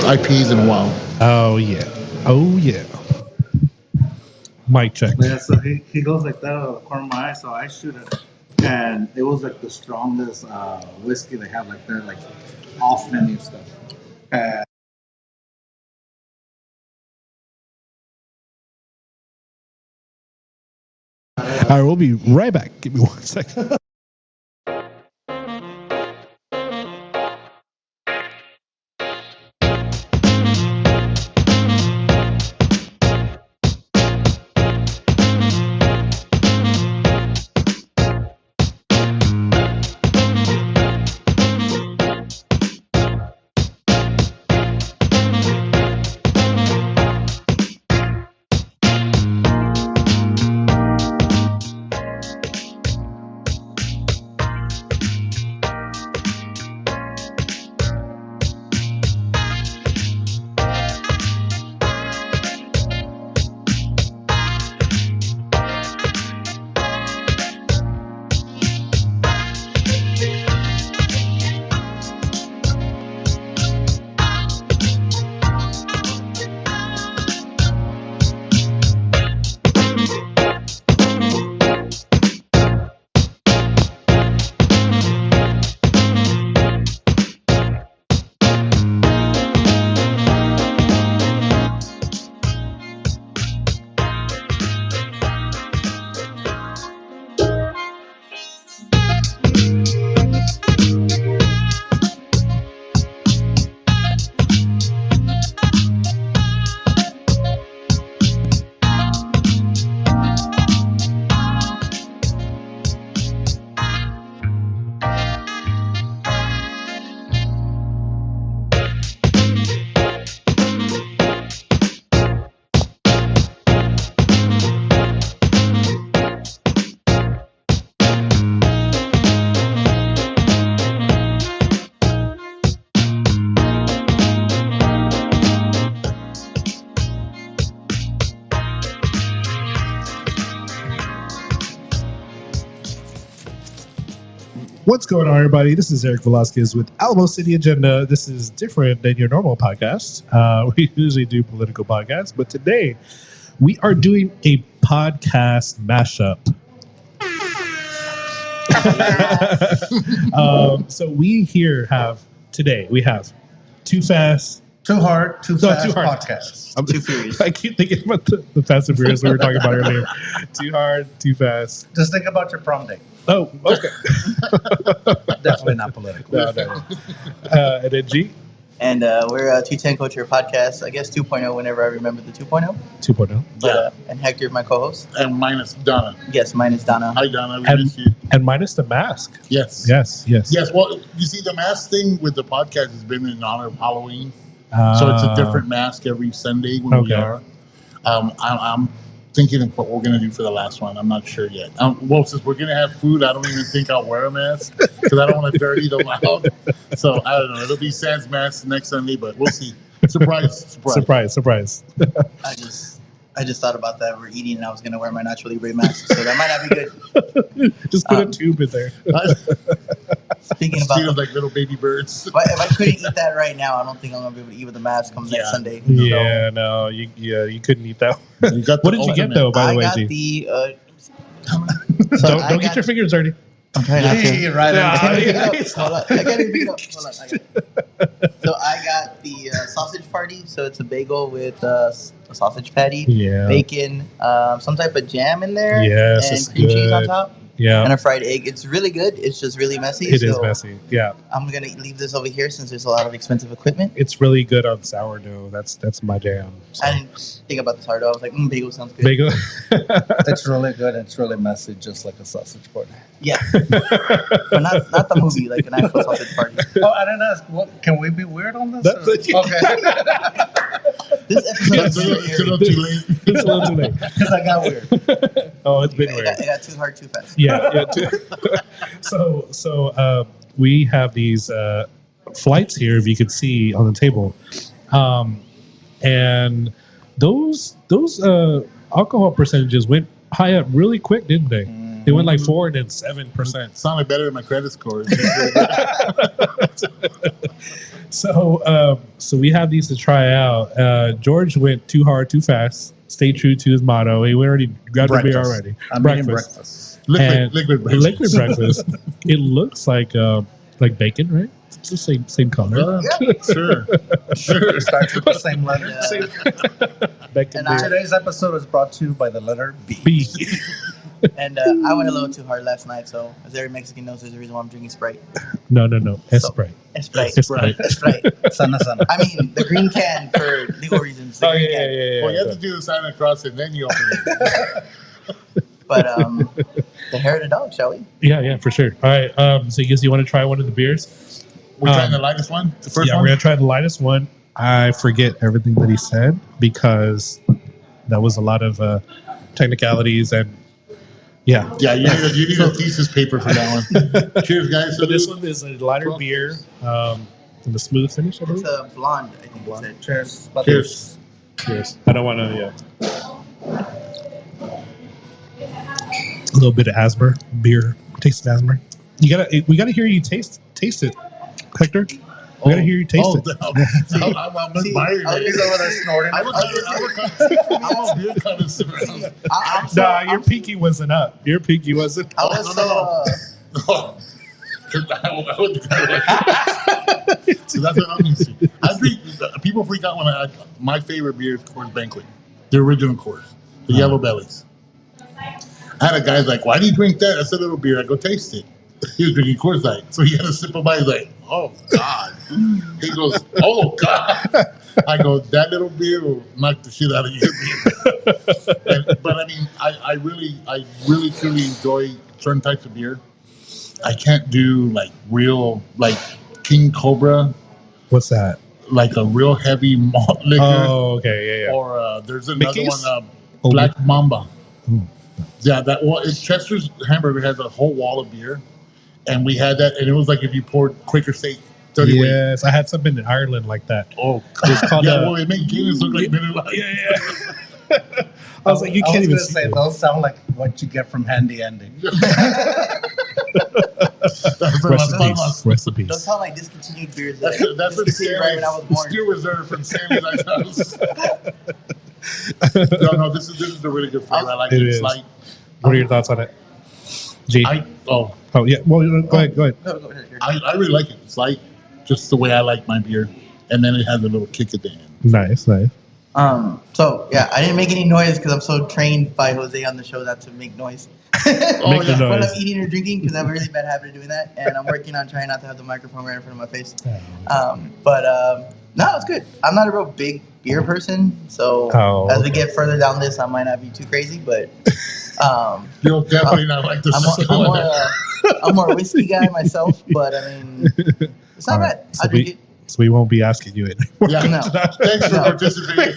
IPs in a while. Oh yeah. Oh yeah. Mic check. Yeah, so he goes like that out of the corner of my eye, so I shoot it. And it was like the strongest whiskey they have, like they're like off menu stuff. All right, we'll be right back. Give me 1 second. What's going on, everybody? This is Eric Velasquez with Alamo City Agenda. This is different than your normal podcast. We usually do political podcasts, but today we are doing a podcast mashup. So we have Too Fast. Too hard, too fast Too Hard. podcast. I'm too furious. I keep thinking about the Fast and Furious we were talking about earlier. Too hard, too fast. Just think about your prom date. Oh, okay. Definitely not political. No. And then G? And we're a 210 Culture podcast, I guess 2.0 whenever I remember the 2.0. 2.0. But, and Hector, my co-host. And minus Donna. Yes, mine is Donna. Hi, Donna. We miss you. And minus the mask. Yes. Yes. Well, you see, the mask thing with the podcast has been in honor of Halloween. So it's a different mask every Sunday when we are. I'm thinking of what we're going to do for the last one. I'm not sure yet. Well, since we're going to have food, I don't even think I'll wear a mask because I don't want to dirty them out. So I don't know. It'll be Sans mask next Sunday, but we'll see. Surprise. I just thought about that. We're eating and I was going to wear my Nacho Libre mask, so that might not be good. Just put a tube in there. Speaking about like little baby birds. If I couldn't eat that right now, I don't think I'm going to be able to eat with the mask come next Sunday. Yeah, no, you couldn't eat that one. What did you get, though, by the way, G? Don't get your fingers dirty. I'm trying not to. Right. I can't even pick it up. I got it. So I got the sausage party. So it's a bagel with a sausage patty, bacon, some type of jam in there, and cream cheese on top. Yeah. And a fried egg. It's really good. It's just really messy. It is messy. Yeah. I'm going to leave this over here since there's a lot of expensive equipment. It's really good on sourdough. That's my jam. So. I didn't think about the sourdough. I was like, bagel sounds good. Bagel. It's really good. It's really messy, just like a sausage party. Yeah. But not the movie, like an actual sausage party. Oh, I didn't ask. Can we be weird on this? Okay. This episode is a little too late. It's a little too late. Because I got weird. Oh, it's been weird. I got too hard, too fast. Yeah. So we have these flights here, if you can see on the table, and those alcohol percentages went high up really quick, didn't they? They went like 4 and then 7%. Sounded better than my credit score. So we have these to try out. George went too hard, too fast. Stay true to his motto. He already grabbed the beer already. I'm eating breakfast. Liquid breakfast. Liquid breakfast. It looks like bacon, right? It's the same color. Sure. Starts with the same letter. Bacon. And today's episode is brought to you by the letter B. B. And I went a little too hard last night, so as every Mexican knows, there's a reason why I'm drinking Sprite. No. Sprite. Sprite. Sana. I mean, the green can for legal reasons. Well, you have to do the sign across and then you open it. But the hair of the dog, shall we? Yeah, for sure. All right. So you guys, you want to try one of the beers? We're trying the lightest one? The first one? We're going to try the lightest one. I forget everything that he said because that was a lot of technicalities and yeah, you need a thesis paper for that one. Cheers, guys. So this one is a lighter beer and a smooth finish, I believe. It's a blonde, I think you said. Cheers. Cheers. I don't want to, a little bit of Asper beer. Taste of Asper. We gotta hear you taste it, Hector. We gotta hear you taste it. I'm inspired. He's over there snorting. I'm a beer connoisseur. Nah, your pinky wasn't up. I was So that's what I'm used to. I drink. People freak out when my favorite beer is Coors Banquet, the original Coors, the Yellow Bellies. I had a guy like, "Why do you drink that?" I said, "Little beer." I go, "Taste it." He was drinking Coors Light, so he had a sip of mine. He's like, "Oh God!" He goes, "Oh God!" I go, "That little beer will knock the shit out of your beer." But I mean, I really truly enjoy certain types of beer. I can't do like real King Cobra. What's that? Like a real heavy malt liquor. Oh, okay, yeah. Or there's another Mickey's? one, Black Mamba. Ooh. Yeah, Chester's Hamburger has a whole wall of beer, and we had that, and it was like if you poured Quaker Steak 30 weight. Yes, I had something in Ireland like that. Oh, it's called it made Guinness look like Miller Lite. Yeah. I was like, you can't even say those sound like what you get from Handy Andy. Recipes. Those sound like discontinued beers. That's what discontinued right when I was born. Still reserved from Sammy's house. No, this is a really good flavor. I like it. It's light. What are your thoughts on it? G? Yeah. Well, go ahead. I really like it. It's light, just the way I like my beer, and then it has a little kick at the end. Nice. So yeah, I didn't make any noise because I'm so trained by Jose on the show not to make noise. Make the noise. When I'm eating or drinking, because I have a really bad habit of doing that, and I'm working on trying not to have the microphone right in front of my face. No, it's good. I'm not a real big beer person, so as we get further down this, I might not be too crazy, but you'll definitely not like this. I'm more a whiskey guy myself, but I mean, it's not bad. I drink it. So we won't be asking you anymore. Yeah, no. Thanks for participating.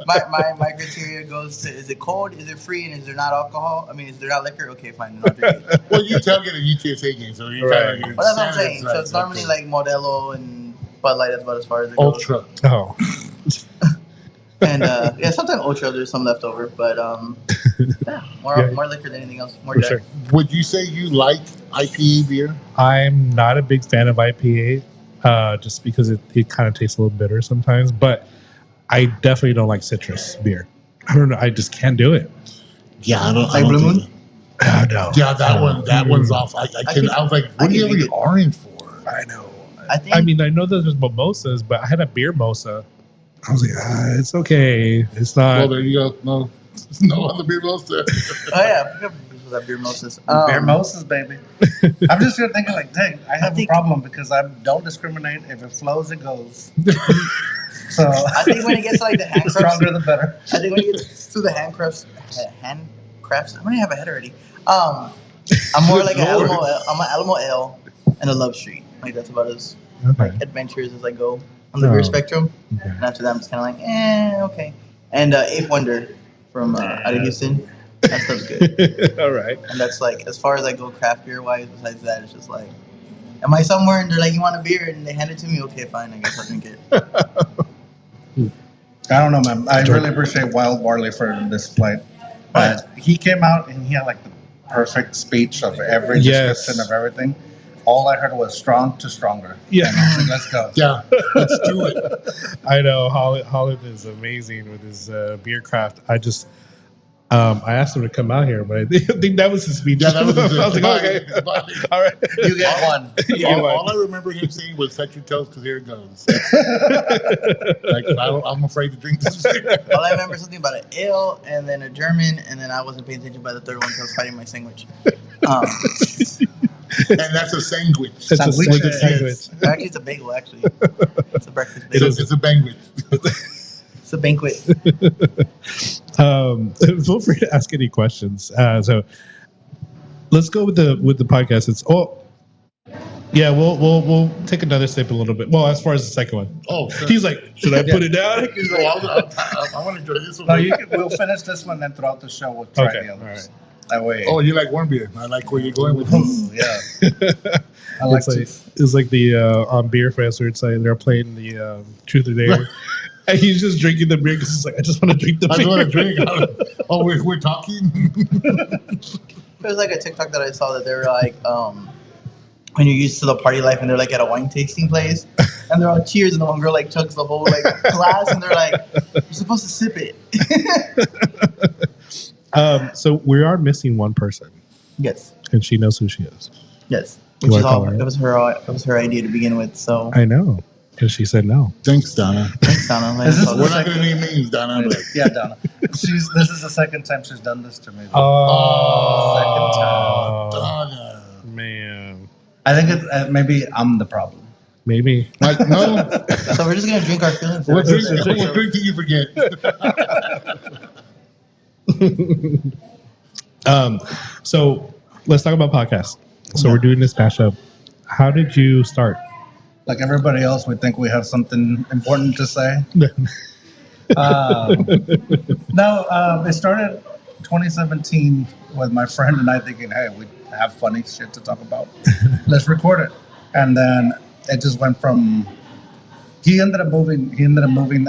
My criteria goes to: is it cold? Is it free? And is there not alcohol? I mean, is there not liquor? Okay, fine. Then I'll drink it. Well, you tailgate a UTSA game, so you're right. Well, that's what I'm saying. So it's normally like Modelo and Bud Light is about as far as it goes. Ultra. Oh. And sometimes Ultra there's some left over, but more liquor than anything else. More sure. Would you say you like IPA beer? I'm not a big fan of IPA, just because it kind of tastes a little bitter sometimes. But I definitely don't like citrus beer. I don't know. I just can't do it. Yeah, I don't. Like Blue Moon? No. Yeah, that one's off. I was like, what do you have your orange for? I know. I mean, I know that there's mimosas, but I had a beer mosa. I was like, it's okay. It's not. Well, there you go. No other beer mosa. Oh yeah, I forgot that beer mosas. Beer mosas, baby. I'm just here thinking like, dang, I have a problem because I don't discriminate. If it flows, it goes. So I think when it gets to like the handcrafts, the stronger the better. I think when it gets to the handcrafts, I'm gonna have a head already. I'm more like an Alamo Ale and a Love Street. Like that's about as adventurous as I go on the beer spectrum. Okay. And after that, I'm just kind of like, okay. And Eighth Wonder from out of Houston. That stuff's good. All right. And that's like, as far as I go craft beer wise, besides that, it's just like, am I somewhere and they're like, you want a beer? And they hand it to me? Okay, fine. I guess I'll drink it. I don't know, man. I really appreciate Wild Barley for this flight. But he came out and he had like the perfect speech of every description of everything. All I heard was strong to stronger. Yeah. Like, let's go. Yeah, let's do it. I know Holland is amazing with his beer craft. I asked him to come out here, but I think that was his speech. Yeah, that was his I was like, okay, all right, you get one. All I remember him saying was "set your toes, because here it goes." Like I'm afraid to drink this. All I remember something about an ale, and then a German, and then I wasn't paying attention by the third one because I was fighting my sandwich. And that's a sandwich. It's a sandwich. Actually, it's a bagel. Actually, it's a breakfast bagel. It's a banquet. It's a banquet. Feel free to ask any questions. So let's go with the podcast. We'll take another sip a little bit. Well, as far as the second one. Oh, sure. He's like, should I put it down? He's like, I want to enjoy this one. No, we'll finish this one, and throughout the show we'll try the others. All right. That way. Oh, you like warm beer? I like where you're going with this. Yeah. It's like the on Beer Fest where it's like they're playing the Truth or Dare. And he's just drinking the beer because he's like, I just want to drink the beer. I just want to drink. Oh, we're talking? There's like a TikTok that I saw that they were like, when you're used to the party life and they're like at a wine tasting place and they're all cheers and the one girl like chugs the whole like glass and they're like, you're supposed to sip it. So we are missing one person. Yes. And she knows who she is. Yes. Which is all, it was her idea to begin with. So I know. Because she said no. Thanks, Donna. Thanks, Donna. We're not going to name names, Donna. But. Yeah, Donna. This is the second time she's done this to me. Oh. Second time. Donna. Man. I think maybe I'm the problem. Maybe. Like, no. So we're just going to drink our feelings. We're drinking you forget. So let's talk about podcasts. So we're doing this mashup. How did you start? Like everybody else, we think we have something important to say. It started 2017 with my friend and I thinking, hey, we have funny shit to talk about. Let's record it. And then it just went from. He ended up moving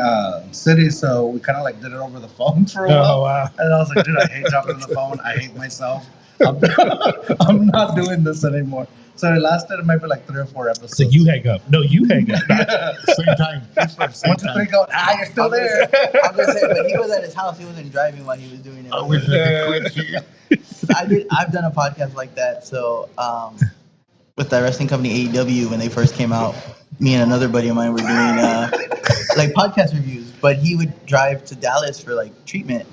cities, so we kind of like did it over the phone for a while. Oh, wow. And I was like, dude, I hate talking on the phone. I hate myself. I'm not doing this anymore. So it lasted maybe like 3 or 4 episodes. So you hang up. No, you hang up. Same time. 1, 2, 3, go. You're still there. I'm gonna say, but he was at his house. He wasn't driving while he was doing it. I've done a podcast like that. So with the wrestling company AEW, when they first came out, me and another buddy of mine were doing like podcast reviews. But he would drive to Dallas for like treatment.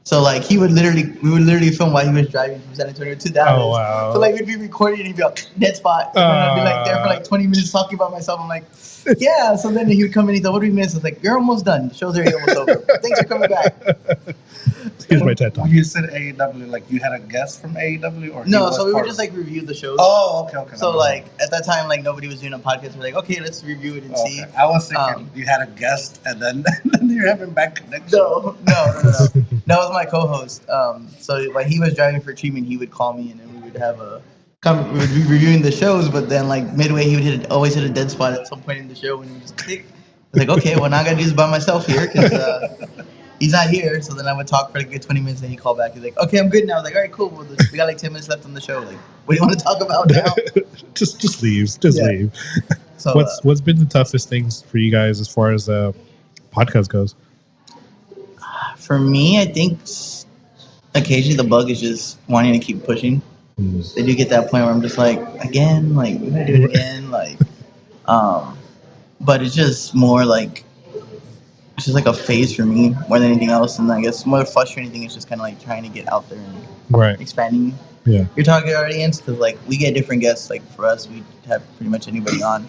So like we would literally film while he was driving from San Antonio to Dallas. Oh wow! So like we'd be recording and he'd be like, dead spot. And I'd be like there for like 20 minutes talking about myself. I'm like, yeah. So then he would come in and he's like, what do we miss? I was like, you're almost done. The show's already almost over. Thanks for coming back. Here's my TED Talk. When you said AEW, like you had a guest from AEW, or no? So we would just like review the shows. Oh, okay. So like at that time, like nobody was doing a podcast. We're like, okay, let's review it and see. I was thinking you had a guest and then you're having bad connection. No. That was my co-host. So when he was driving for treatment, he would call me and then we would have we would be reviewing the shows. But then like midway, he would always hit a dead spot at some point in the show and we just click. I was like, okay, well now I gotta do this by myself here because he's not here. So then I would talk for like a good 20 minutes and he'd call back. He's like, okay, I'm good now. I was like, all right, cool. Well, we got like 10 minutes left on the show. Like, what do you want to talk about now? just leave. Leave. So what's been the toughest things for you guys as far as podcast goes? For me, I think occasionally the bug is just wanting to keep pushing. They do get that point where I'm just like, again, like we gotta do it again, like, but it's just more like it's just like a phase for me more than anything else, and I guess more frustrating thing is just kind of like trying to get out there and expanding your target audience because like we get different guests. Like for us, we have pretty much anybody on,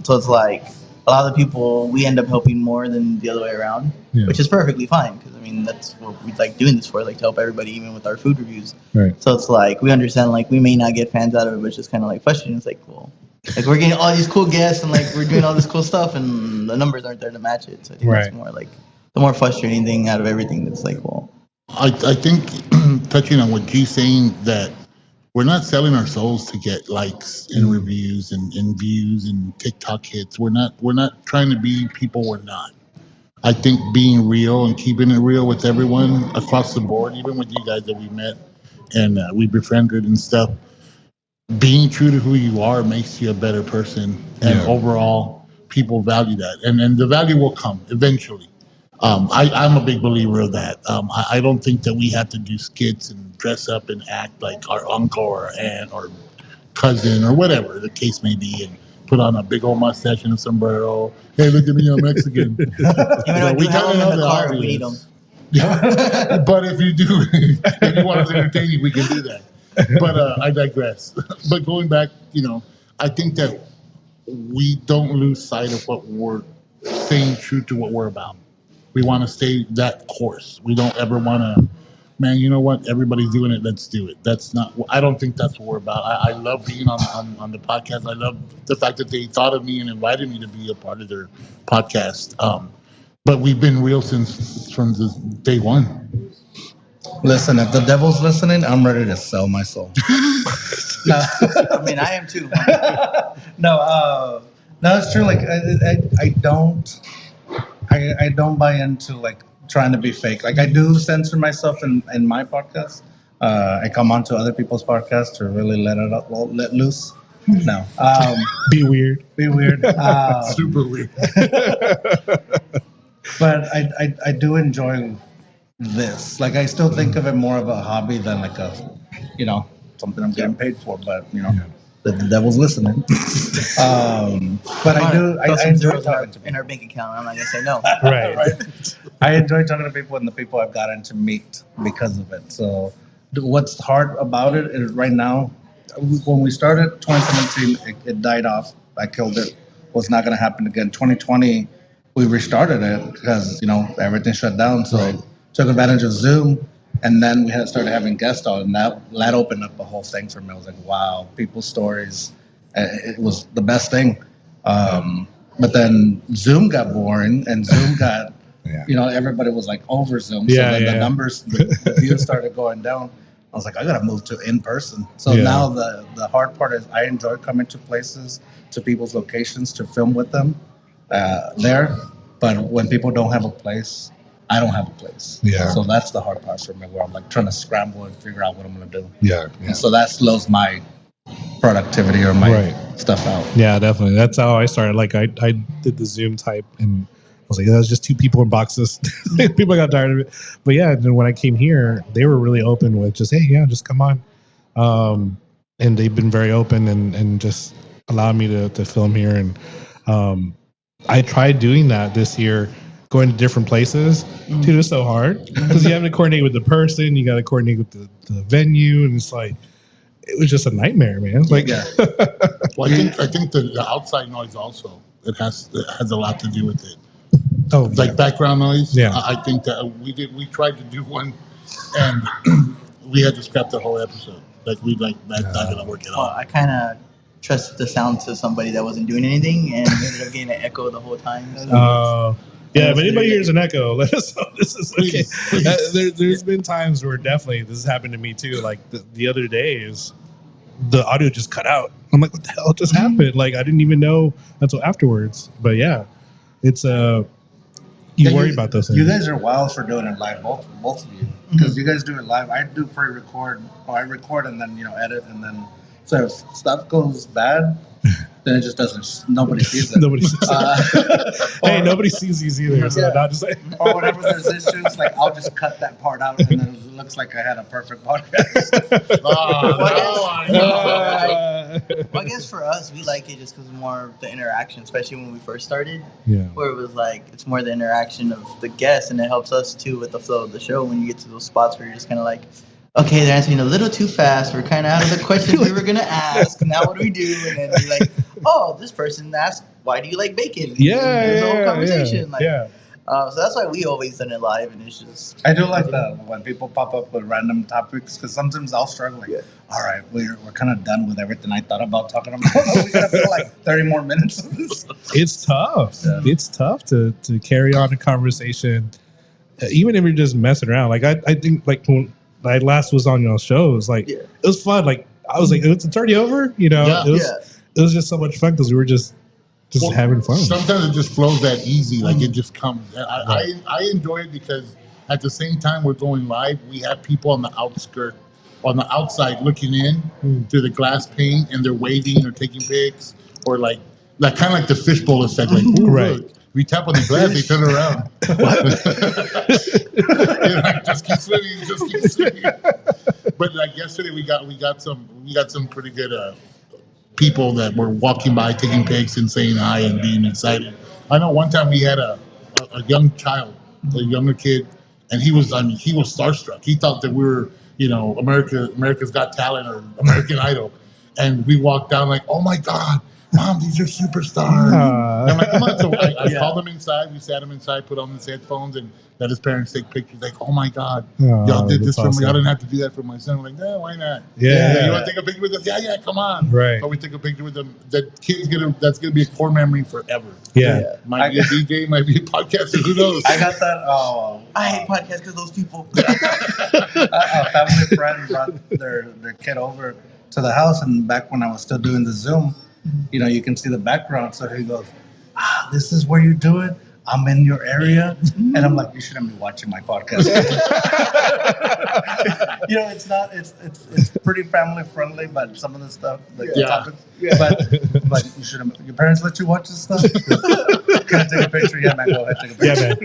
so it's like. A lot of the people we end up helping more than the other way around, which is perfectly fine because I mean that's what we like doing this for, like to help everybody, even with our food reviews. Right. So it's like we understand like we may not get fans out of it, but it's just kind of like frustrating. It's like cool, like we're getting all these cool guests and like we're doing all this cool stuff, and the numbers aren't there to match it. So I think that's more like the more frustrating thing out of everything. That's like, well, I think touching on what G's saying that. We're not selling our souls to get likes and reviews and views and TikTok hits. We're not trying to be people we're not. I think being real and keeping it real with everyone across the board, even with you guys that we met and we befriended and stuff. Being true to who you are makes you a better person, and overall, people value that, and the value will come eventually. I'm a big believer of that. I don't think that we have to do skits and dress up and act like our uncle or aunt or cousin or whatever the case may be, and put on a big old mustache and a sombrero. Hey, look at me, I'm Mexican. Even though we kind of know the car, we need them. Yeah. But if you do, if you want us entertaining, we can do that. But I digress. But going back, I think that we don't lose sight of what we're staying true to what we're about. We want to stay that course. We don't ever want to, man, you know what? Everybody's doing it. Let's do it. That's not, I don't think that's what we're about. I love being on the podcast. I love the fact that they thought of me and invited me to be a part of their podcast. But we've been real from day one. Listen, if the devil's listening, I'm ready to sell my soul. No. I mean, I am too. No, it's true. Like, I don't buy into like trying to be fake. Like, I do censor myself in my podcast. I come onto other people's podcasts to really let loose. No, be weird. Super weird. But I do enjoy this. Like, I still think of it more of a hobby than like a, something I'm getting paid for. But the devil's listening. But I enjoy talking to people. In our bank account. I'm not gonna say no. Right. I enjoy talking to people and the people I've gotten to meet because of it. So what's hard about it is right now, when we started 2017, it died off. I killed it. Was not going to happen again. 2020, we restarted it because everything shut down. So took advantage of Zoom, and then we started having guests on, and that opened up the whole thing for me. I was like, wow, people's stories. It was the best thing. But then Zoom got boring, and Zoom got, everybody was like over Zoom. So then the numbers, the views started going down. I was like, I gotta move to in person. So now the hard part is I enjoy coming to places, to people's locations to film with them there. But when people don't have a place, I don't have a place. Yeah. So that's the hard part for me, where I'm like trying to scramble and figure out what I'm gonna do. Yeah. And so that slows my productivity or my stuff out. Yeah, definitely. That's how I started. Like I did the Zoom type, and I was like, that was just two people in boxes. People got tired of it. But yeah, then when I came here, they were really open with just, hey, just come on. And they've been very open and just allowed me to film here. And I tried doing that this year, going to different places. Dude, it was so hard because you have to coordinate with the person, you got to coordinate with the venue, and it's like, it was just a nightmare, man. Like, well, I think the outside noise also it has a lot to do with it. Oh, like background noise. Yeah, I think that we tried to do one, and we had to scrap the whole episode. Like that's not gonna work at all. Well, I kind of trusted the sound to somebody that wasn't doing anything, and ended up getting an echo the whole time. So. Yeah, if anybody hears an echo, let us know this is okay. Please. There's been times where definitely this has happened to me too. Like the other day is the audio just cut out. I'm like, what the hell just happened? Like I didn't even know until afterwards. But yeah, it's you worry about those things. You guys are wild for doing it live, both of you, because you guys do it live. I do pre-record, or I record and then edit, and then so if stuff goes bad, then it just doesn't. Nobody sees it. Nobody sees it. Hey, nobody sees these either. So not just like, or whenever there's issues, like I'll just cut that part out, and then it looks like I had a perfect podcast. Well, I guess for us, we like it just because more of the interaction, especially when we first started. Yeah. Where it was like it's more the interaction of the guests, and it helps us too with the flow of the show. When you get to those spots where you're just kind of like, okay, they're answering a little too fast. We're kind of out of the questions we were going to ask. Now what do we do? And then you're like, oh, this person asked, why do you like bacon? Yeah, there's a whole conversation. Yeah. So that's why we always done it live, and it's just. I do like that when people pop up with random topics, because sometimes I'll struggle. Like, all right, we're kind of done with everything I thought about talking about. We gotta feel like 30 more minutes of this. It's tough. Yeah. It's tough to carry on a conversation, even if you're just messing around. Like I think like when I last was on your shows, like it was fun. Like I was like, it's already over. It was just so much fun because we were just having fun. Sometimes it just flows that easy, like it just comes. I enjoy it because at the same time we're going live, we have people on the outskirts on the outside looking in through the glass pane, and they're waving or taking pics, or like kind of like the fishbowl effect. Like, ooh, Right. look, we tap on the glass, they turn around. Just keep swimming, just keep swimming. But like yesterday, we got some pretty good people that were walking by, taking pics and saying hi and being excited. I know one time we had a young child, a younger kid, and he was starstruck. He thought that we were, America's Got Talent or American Idol, and we walked down like, oh my God, Mom, these are superstars. And I'm like, come on. So I called him inside. We sat him inside, put on his headphones, and let his parents take pictures. Like, oh my God, y'all did this for me. Y'all didn't have to do that for my son. I'm like, no, why not? Yeah. You want to take a picture with us? Yeah, come on. Right. So we took a picture with them. That kid's that's gonna be a core memory forever. Yeah. Might be a DJ, might be a podcaster. Who knows? I got that. I hate podcasts because those people. A family friend brought their kid over to the house, and back when I was still doing the Zoom, you can see the background. So he goes, this is where you do it? I'm in your area? And I'm like, you shouldn't be watching my podcast. It's not, it's pretty family friendly, but some of the stuff, like the topics, but you shouldn't, your parents let you watch this stuff? Can I take a picture? Yeah, man, go ahead, take a picture.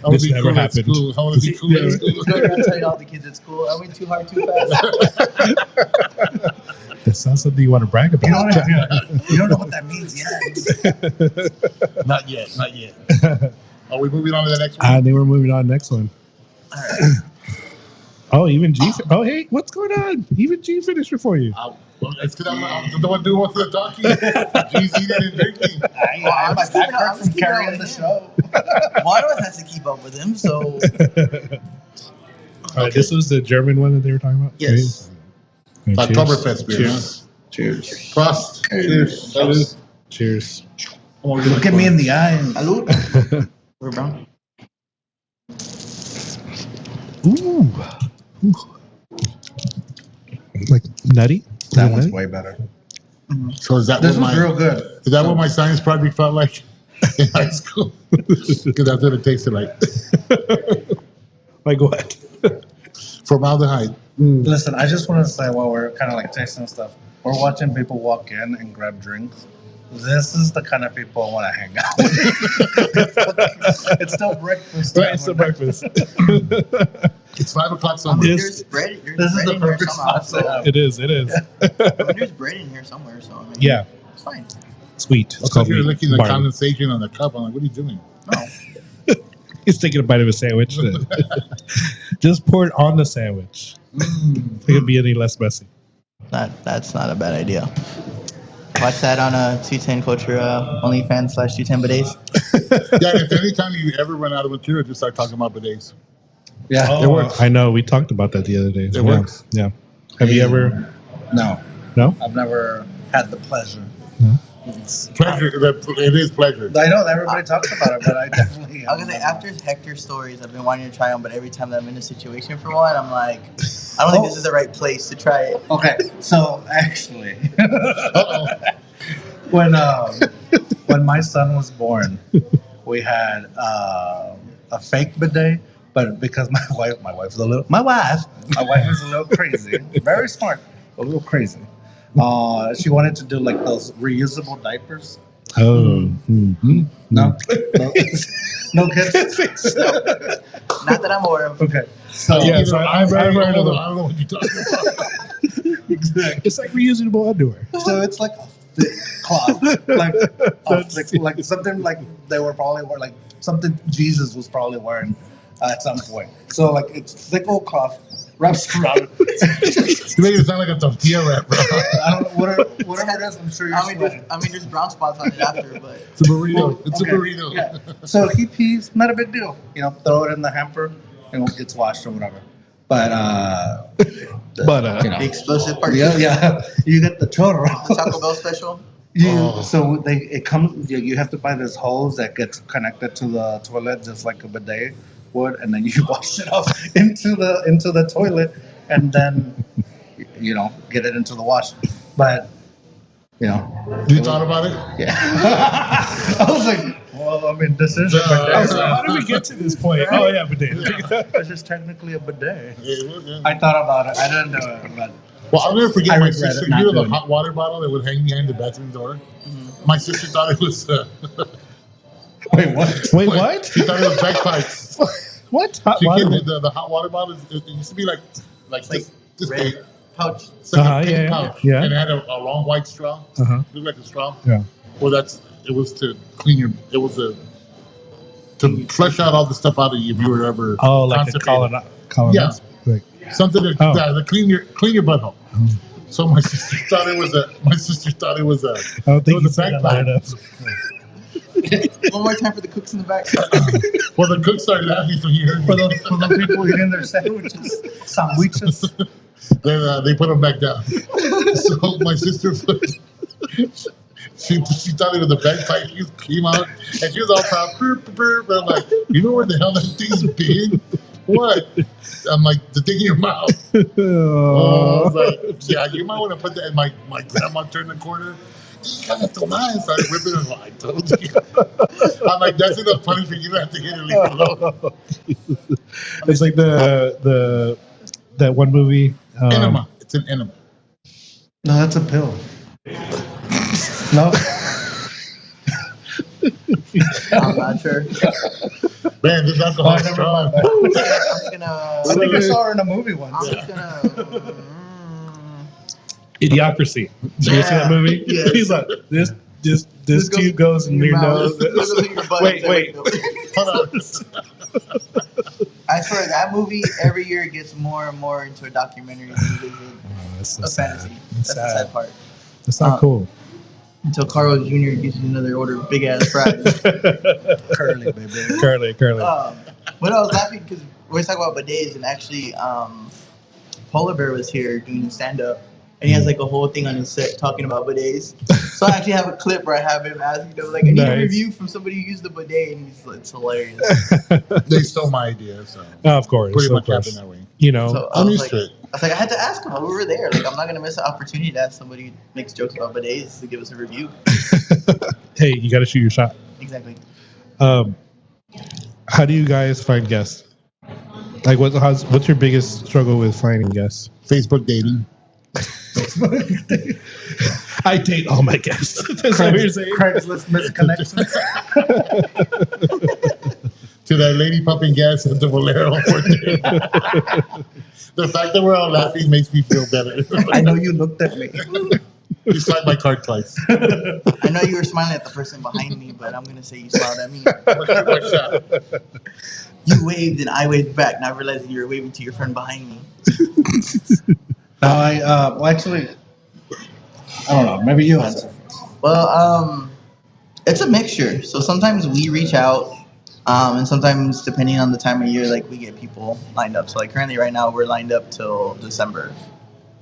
I want This to be never cool at happened. school. I want to be cool at school. I'm telling all the kids at school, I went too hard, too fast. That sounds something you want to brag about. You don't know what that means yet. Not yet. Are we moving on to the next one? I think we're moving on to the next one. All right. Oh, even G. Oh, hey, what's going on? Even G finished before you. It's because I'm the one doing most of the talking. G's eating and drinking. I I'm my just keeping back up- hurts from keeping up carrying with the him. show. One of us has to keep up with him, so This was the German one that they were talking about? yes. Okay, cheers. Oktoberfest beer. Cheers. Huh? Prost. Cheers. Salud. Cheers. Look at me in the eye. And Salud. We're brown. Ooh. Like nutty? that one's Nutty? way better. So is that This what was real good. Is that what my science project felt like in high school? Because that's what it tasted like. Like what? Formaldehyde. Listen, I just want to say while we're kind of like tasting stuff, we're watching people walk in and grab drinks. This is the kind of people I want to hang out with. It's still breakfast. Right, it's the breakfast. It's 5 o'clock I somewhere. mean, Yes. there's bread. There's This is bread the in here perfect somehow. spot to have. It is. I mean, there's bread in here somewhere, so I mean, Yeah, it's fine. sweet. It's like you're wheat. licking the Barley. condensation on the cup. I'm like, what are you doing? No, He's taking a bite of a sandwich. Just pour it on the sandwich. It could be any less messy. that's not a bad idea. Watch that on a 210 Culture OnlyFans / 210 Bidets. Yeah, if any time you ever run out of material, just start talking about bidets. Yeah. It works. I know. We talked about that the other day. It works. Yeah. Have you ever? No, No. I've never had the pleasure. No? It's- Pleasure. It is pleasure. I know that everybody talks about it, but I definitely. I was gonna say, after Hector's stories, I've been wanting to try them, but every time that I'm in a situation for one, I'm like, I don't think this is the right place to try it. Okay, so actually, Uh-oh. when my son was born, we had a fake bidet, but because my wife is a little crazy, very smart, a little crazy. She wanted to do like those reusable diapers. Oh. Mm-hmm. No, no kids. Not that I'm aware of. Okay, so Yeah, so I've heard of I them. don't know what you're talking about. exactly. It's like reusable underwear. So it's like a thick cloth, like something like they were probably wearing, like something Jesus was probably wearing at some point. So like it's thick old cloth wraps around. You make it sound like a tortilla wrap, bro. I don't whatever it is. I'm sure you're. I mean, there's brown spots on it after, but It's a burrito. It's Okay, a burrito. Yeah. So he pees, not a big deal. Throw it in the hamper and it gets washed or whatever. But the explosive part. yeah, you get the chorro. The Taco Bell special. So it comes. You have to buy this hose that gets connected to the toilet, just like a bidet would, and then you wash it off into the toilet, and then get it into the wash. But You thought about it? yeah, I was like, Well, I mean, this is a So bidet. how did we get to this point? Oh yeah, bidet. This is technically a bidet. Yeah. I thought about it. I didn't do it, but Well, I'll never forget I my regret sister. it not You know the doing it. hot water bottle that would hang behind the bathroom door? Mm-hmm. My sister thought it was. wait, what? Wait, what? She thought it was bagpipes. What? Hot She water? came with the hot water bottle. It used to be like this red big. pouch. It's like a Yeah, pink pouch. yeah. And it had a long white straw. Uh-huh. Looked like a straw. Yeah. Well, it was to clean your. It was to flush out all the stuff out of you if you were ever. Oh, like a constipated. colon. Like, Something to, to clean your butthole. So my sister thought it was a. My sister thought it was a. I don't think it you was a said that bagpipe. loud enough. One more time for the cooks in the back. Well, the cook started laughing, so he heard For me. the people eating their sandwiches. Then they put them back down. So my sister, she thought it was a bagpipe. She came out and she was all proud. But I'm like, you know where the hell that thing's been? What? I'm like, the thing in your mouth. Oh, I was like, yeah, you might want to put that. And my grandma turned the corner. And started ripping it. I told you. I'm like, that's enough funny for you to have to hit it leave it alone. It's like the that one movie. Enema. It's an enema. No, that's a pill. No. I'm not sure. Man, this alcohol is never strong. mind. I'm gonna. I think I saw her in a movie once. I'm just gonna. Idiocracy. Did you see that movie? Yes. He's like, this This tube goes in your nose. This goes in your butt. Wait. Hold on. I swear that movie every year gets more and more into a documentary than it is a fantasy. That's the sad part. That's not cool. Until Carl Jr. gives you another order of big ass fries. Curly, baby. Curly. But I was laughing because we're talking about bidets, and actually, Polar Bear was here doing stand up, and he has like a whole thing on his set talking about bidets. So I actually have a clip where I have him asking them, like, I need a review from somebody who used the bidet, and it's hilarious. They stole my idea, so Of course. pretty much course. happened that way. You know, So I'm I used to it. was like, I had to ask him. We were there. Like, I'm not gonna miss an opportunity to ask somebody who makes jokes about bidets to give us a review. hey, you got to shoot your shot. Exactly. How do you guys find guests? Like, what's your biggest struggle with finding guests? Facebook dating. I date all my guests. That's what you're saying. Craigslist misconnections. To that lady pumping gas at the Valero. The fact that we're all laughing makes me feel better. I know you looked at me. You swiped my card twice. I know you were smiling at the person behind me, but I'm gonna say you smiled at me. What's that? You waved and I waved back, not realizing you were waving to your friend behind me. Well, actually, I don't know. Maybe you answer. Well, it's a mixture. So sometimes we reach out, and sometimes depending on the time of year, like we get people lined up. So like currently, right now, we're lined up till December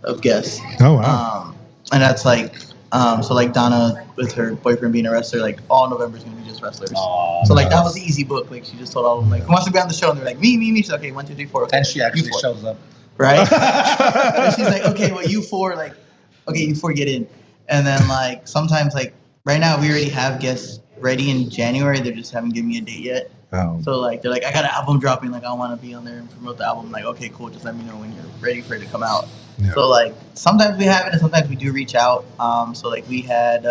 of guests. Oh wow. And that's like, so like Donna with her boyfriend being a wrestler, like all November is gonna be just wrestlers. So like that was the easy book. Like she just told all of them, like, who wants to be on the show? And they're like, me. She's like, okay, 1, 2, 3, 4. Okay, And she actually you 4. shows up. Right? And she's like, okay, well, you 4, like, okay, you 4 get in. And then, like, sometimes, like, right now we already have guests ready in January. They just haven't given me a date yet. Oh. So, like, they're like, I got an album dropping. Like, I want to be on there and promote the album. I'm like, okay, cool. Just let me know when you're ready for it to come out. Yeah. So, like, sometimes we have it and sometimes we do reach out. So, like, we had...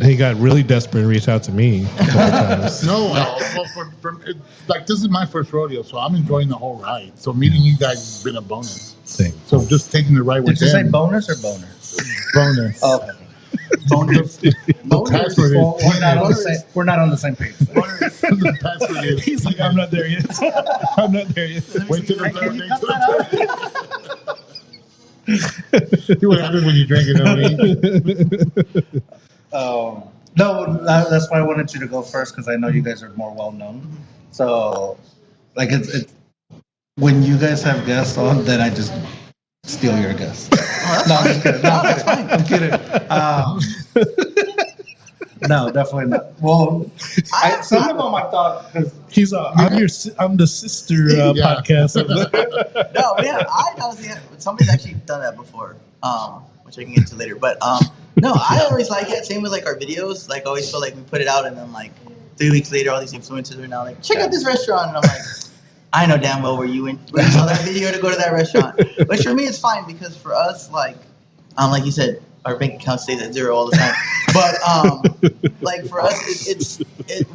He got really desperate and reached out to me a couple times. No, like this is my first rodeo, so I'm enjoying the whole ride. So meeting you guys has been a bonus. Thing. So just taking the ride with Did you say them. bonus or boner? Bonus. Oh, okay. The password Well, is. we're not on the same page. The password is. He's like, I'm not there yet. I'm not there yet. Wait till the Can third you day. cut that out? See what happens when you drink and don't eat. No, that's why I wanted you to go first because I know you guys are more well known. So, like, it's when you guys have guests on, then I just steal your guests. No, I'm just kidding. No, I'm kidding. No, definitely not. Well, some of them I thought because I'm the sister podcast. No, yeah, I honestly, somebody's actually done that before, which I can get to later. But no, I always like it. Same with like our videos. Like, I always feel like we put it out and then like 3 weeks later, all these influencers are now like, check out this restaurant. And I'm like, I know damn well where you saw that video to go to that restaurant. But for me, it's fine because for us, like you said, our bank account stays at zero all the time. But like for us,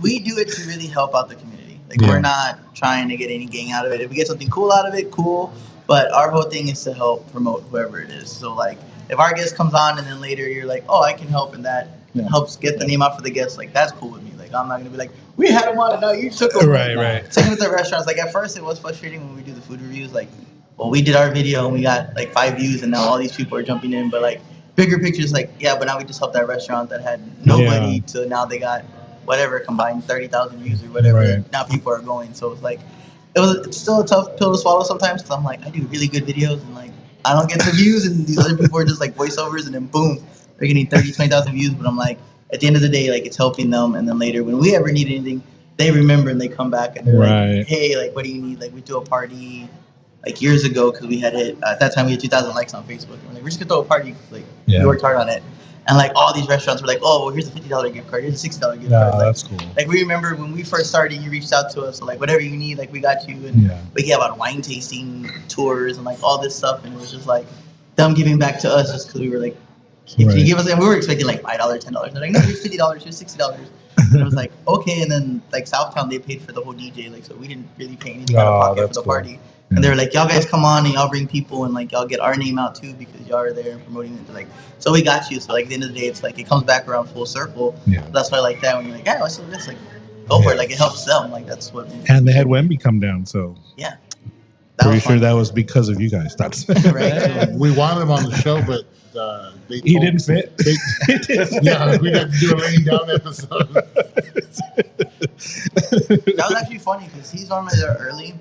we do it to really help out the community. Like we're not trying to get any gain out of it. If we get something cool out of it, cool. But our whole thing is to help promote whoever it is. So like if our guest comes on and then later you're like, oh, I can help and that helps get the name out for the guest, like that's cool with me. Like I'm not gonna be like, we had him on and now you took him. Right. Same with the restaurants. Like at first it was frustrating when we do the food reviews. Like, well, we did our video and we got like 5 views and now all these people are jumping in. But like bigger pictures, like but now we just helped that restaurant that had nobody to now they got whatever combined 30,000 views or whatever. Right. Now people are going. So it's like it's still a tough pill to swallow sometimes because I'm like I do really good videos and like I don't get the views and these other people are just like voiceovers and then boom they're getting 30, 20,000 views. But I'm like at the end of the day like it's helping them and then later when we ever need anything they remember and they come back and they're like, hey, like what do you need? Like we threw a party like years ago because we had hit at that time we had 2,000 likes on Facebook. And we're like we're just gonna throw a party like we worked hard on it. And like all these restaurants were like, oh, well, here's a $50 gift card, here's a $60 gift card. Like, that's cool. Like we remember when we first started, you reached out to us, so like whatever you need, like we got you. And we gave out wine tasting tours and like all this stuff, and it was just like them giving back to us just because we were like, if you give us, and we were expecting like $5, $10. They're like, no, here's $50, here's $60. And it was like okay, and then like Southtown they paid for the whole DJ, like so we didn't really pay anything out of pocket for the party. And they were like, y'all guys come on and y'all bring people and like y'all get our name out too because y'all are there and promoting it. Like, so we got you. So like at the end of the day, it's like it comes back around full circle. Yeah. That's why I like that when you're like, let's do this. Like, go for it. Like it helps them. Like that's what. And they had Wemby come down, so yeah. Pretty sure that was because of you guys. That's right. We wanted him on the show, but he didn't fit. Yeah, we had to do a laying down episode. That was actually funny because he's normally there early.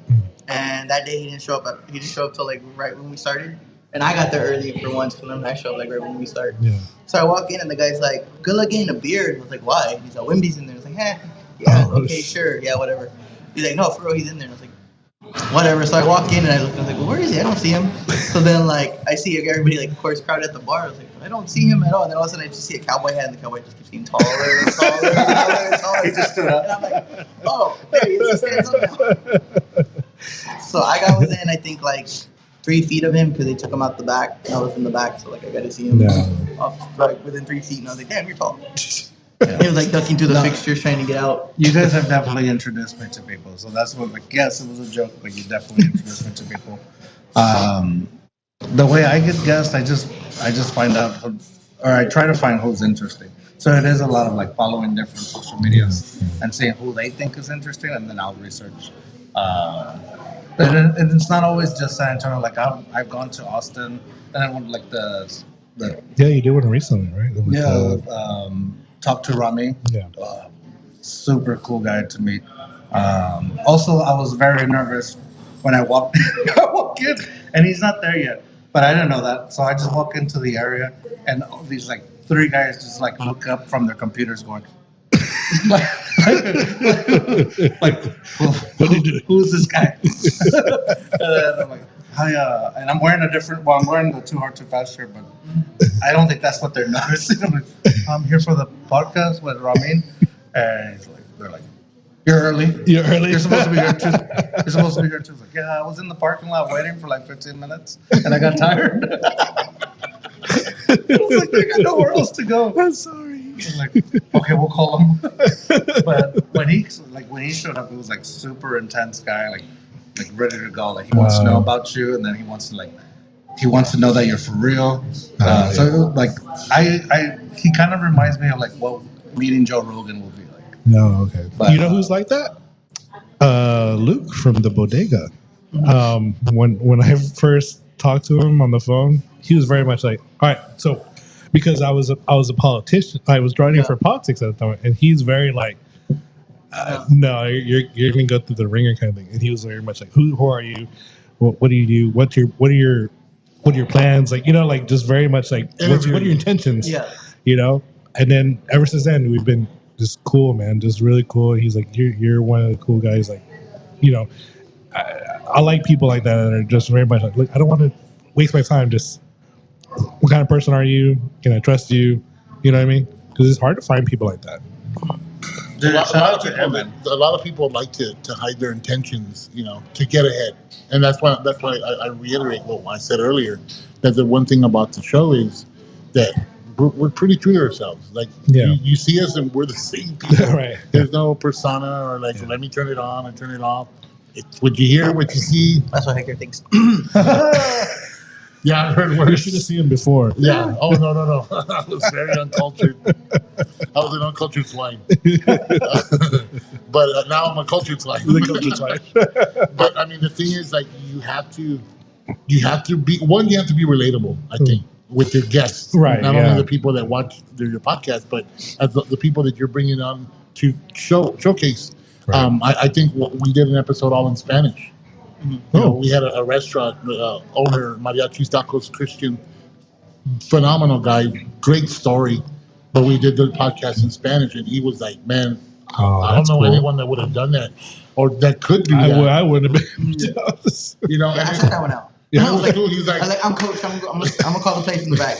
And that day he didn't show up. He didn't show up till like right when we started. And I got there early for once because I show up like right when we start. Yeah. So I walk in and the guy's like, "Good luck getting a beard." I was like, "Why?" And he's like, "Wemby's in there." I was like, okay, sure, yeah, whatever. He's like, "No, for real, he's in there." And I was like, "Whatever." So I walk in and I look and I was like, "Well, where is he? I don't see him." So then like I see everybody like of course crowded at the bar. I was like, "I don't see him at all." And then all of a sudden I just see a cowboy hat and the cowboy just keeps getting taller and taller and taller and taller. He just stood up. And I'm like, "Oh, there he is. He stands up now." So I got within, I think, like 3 feet of him because they took him out the back. And I was in the back, so like I got to see him off, like within 3 feet. And I was like, "Damn, you're tall." He was like ducking through the fixtures trying to get out. You guys have definitely introduced me to people, so that's what. Like, yes, it was a joke, but you definitely introduced me to people. The way I get guests, I just find out, or I try to find who's interesting. So it is a lot of like following different social medias and seeing who they think is interesting, and then I'll research. And it's not always just San Antonio. Like I've gone to Austin, and I went like the you did one recently, right? Talked to Rami. Yeah, super cool guy to meet. Also, I was very nervous when I walked in, and he's not there yet. But I didn't know that, so I just walk into the area, and all these like 3 guys just like look up from their computers, going. like, who's this guy? And I'm like, hi, and I'm wearing I'm wearing the Too Hard Too Fast shirt, but I don't think that's what they're noticing. I'm like, I'm here for the podcast with Ramin, and they're like, you're early. You're supposed to be here too. You're supposed to be here too. Like, yeah, I was in the parking lot waiting for like 15 minutes, and I got tired. I was like, I got nowhere else to go. I'm sorry. I'm like, okay, we'll call him. But when he showed up, it was like super intense guy, like ready to go. Like he wants to know about you, and then he wants to know that you're for real. So like he kind of reminds me of like what meeting Joe Rogan will be like. No, okay. But, you know who's like that? Luke from the Bodega. When I first talked to him on the phone, he was very much like, all right, so because I was a politician, I was running for politics at the time, and he's very like, no, you're gonna go through the ringer kind of thing. And he was very much like, who are you? What do you do? What are your plans? Like, like just very much like, what are your intentions? Yeah. And then ever since then we've been just cool, man, just really cool. He's like, you're one of the cool guys. Like, I like people like that are just very much like, look, I don't want to waste my time. Just what kind of person are you? Can I trust you? You know what I mean? Because it's hard to find people like that. Dude, shout out to him, man. A lot of people like to hide their intentions, to get ahead, and that's why I reiterate what I said earlier, that the one thing about the show is that we're pretty true to ourselves. Like you see us and we're the same people. Right. There's no persona or like let me turn it on and turn it off. It's what you hear, what you see. That's what Hector thinks. Yeah, I heard worse. You should have seen him before. Yeah. Oh no. I was very uncultured. I was an uncultured swine. But now I'm a cultured swine. But I mean, the thing is, like, you have to be relatable. I think with your guests, right? Not only the people that watch your podcast, but as the people that you're bringing on to showcase. Right. I think we did an episode all in Spanish. We had a restaurant owner, Mariachi Tacos Christian, phenomenal guy, great story. But we did the podcast in Spanish, and he was like, "Man, I don't know anyone that would have done that, or that could do that." I wouldn't have been. I took that one out. Yeah, I was like, cool. He's like, I'm coach. I'm gonna call the place in the back.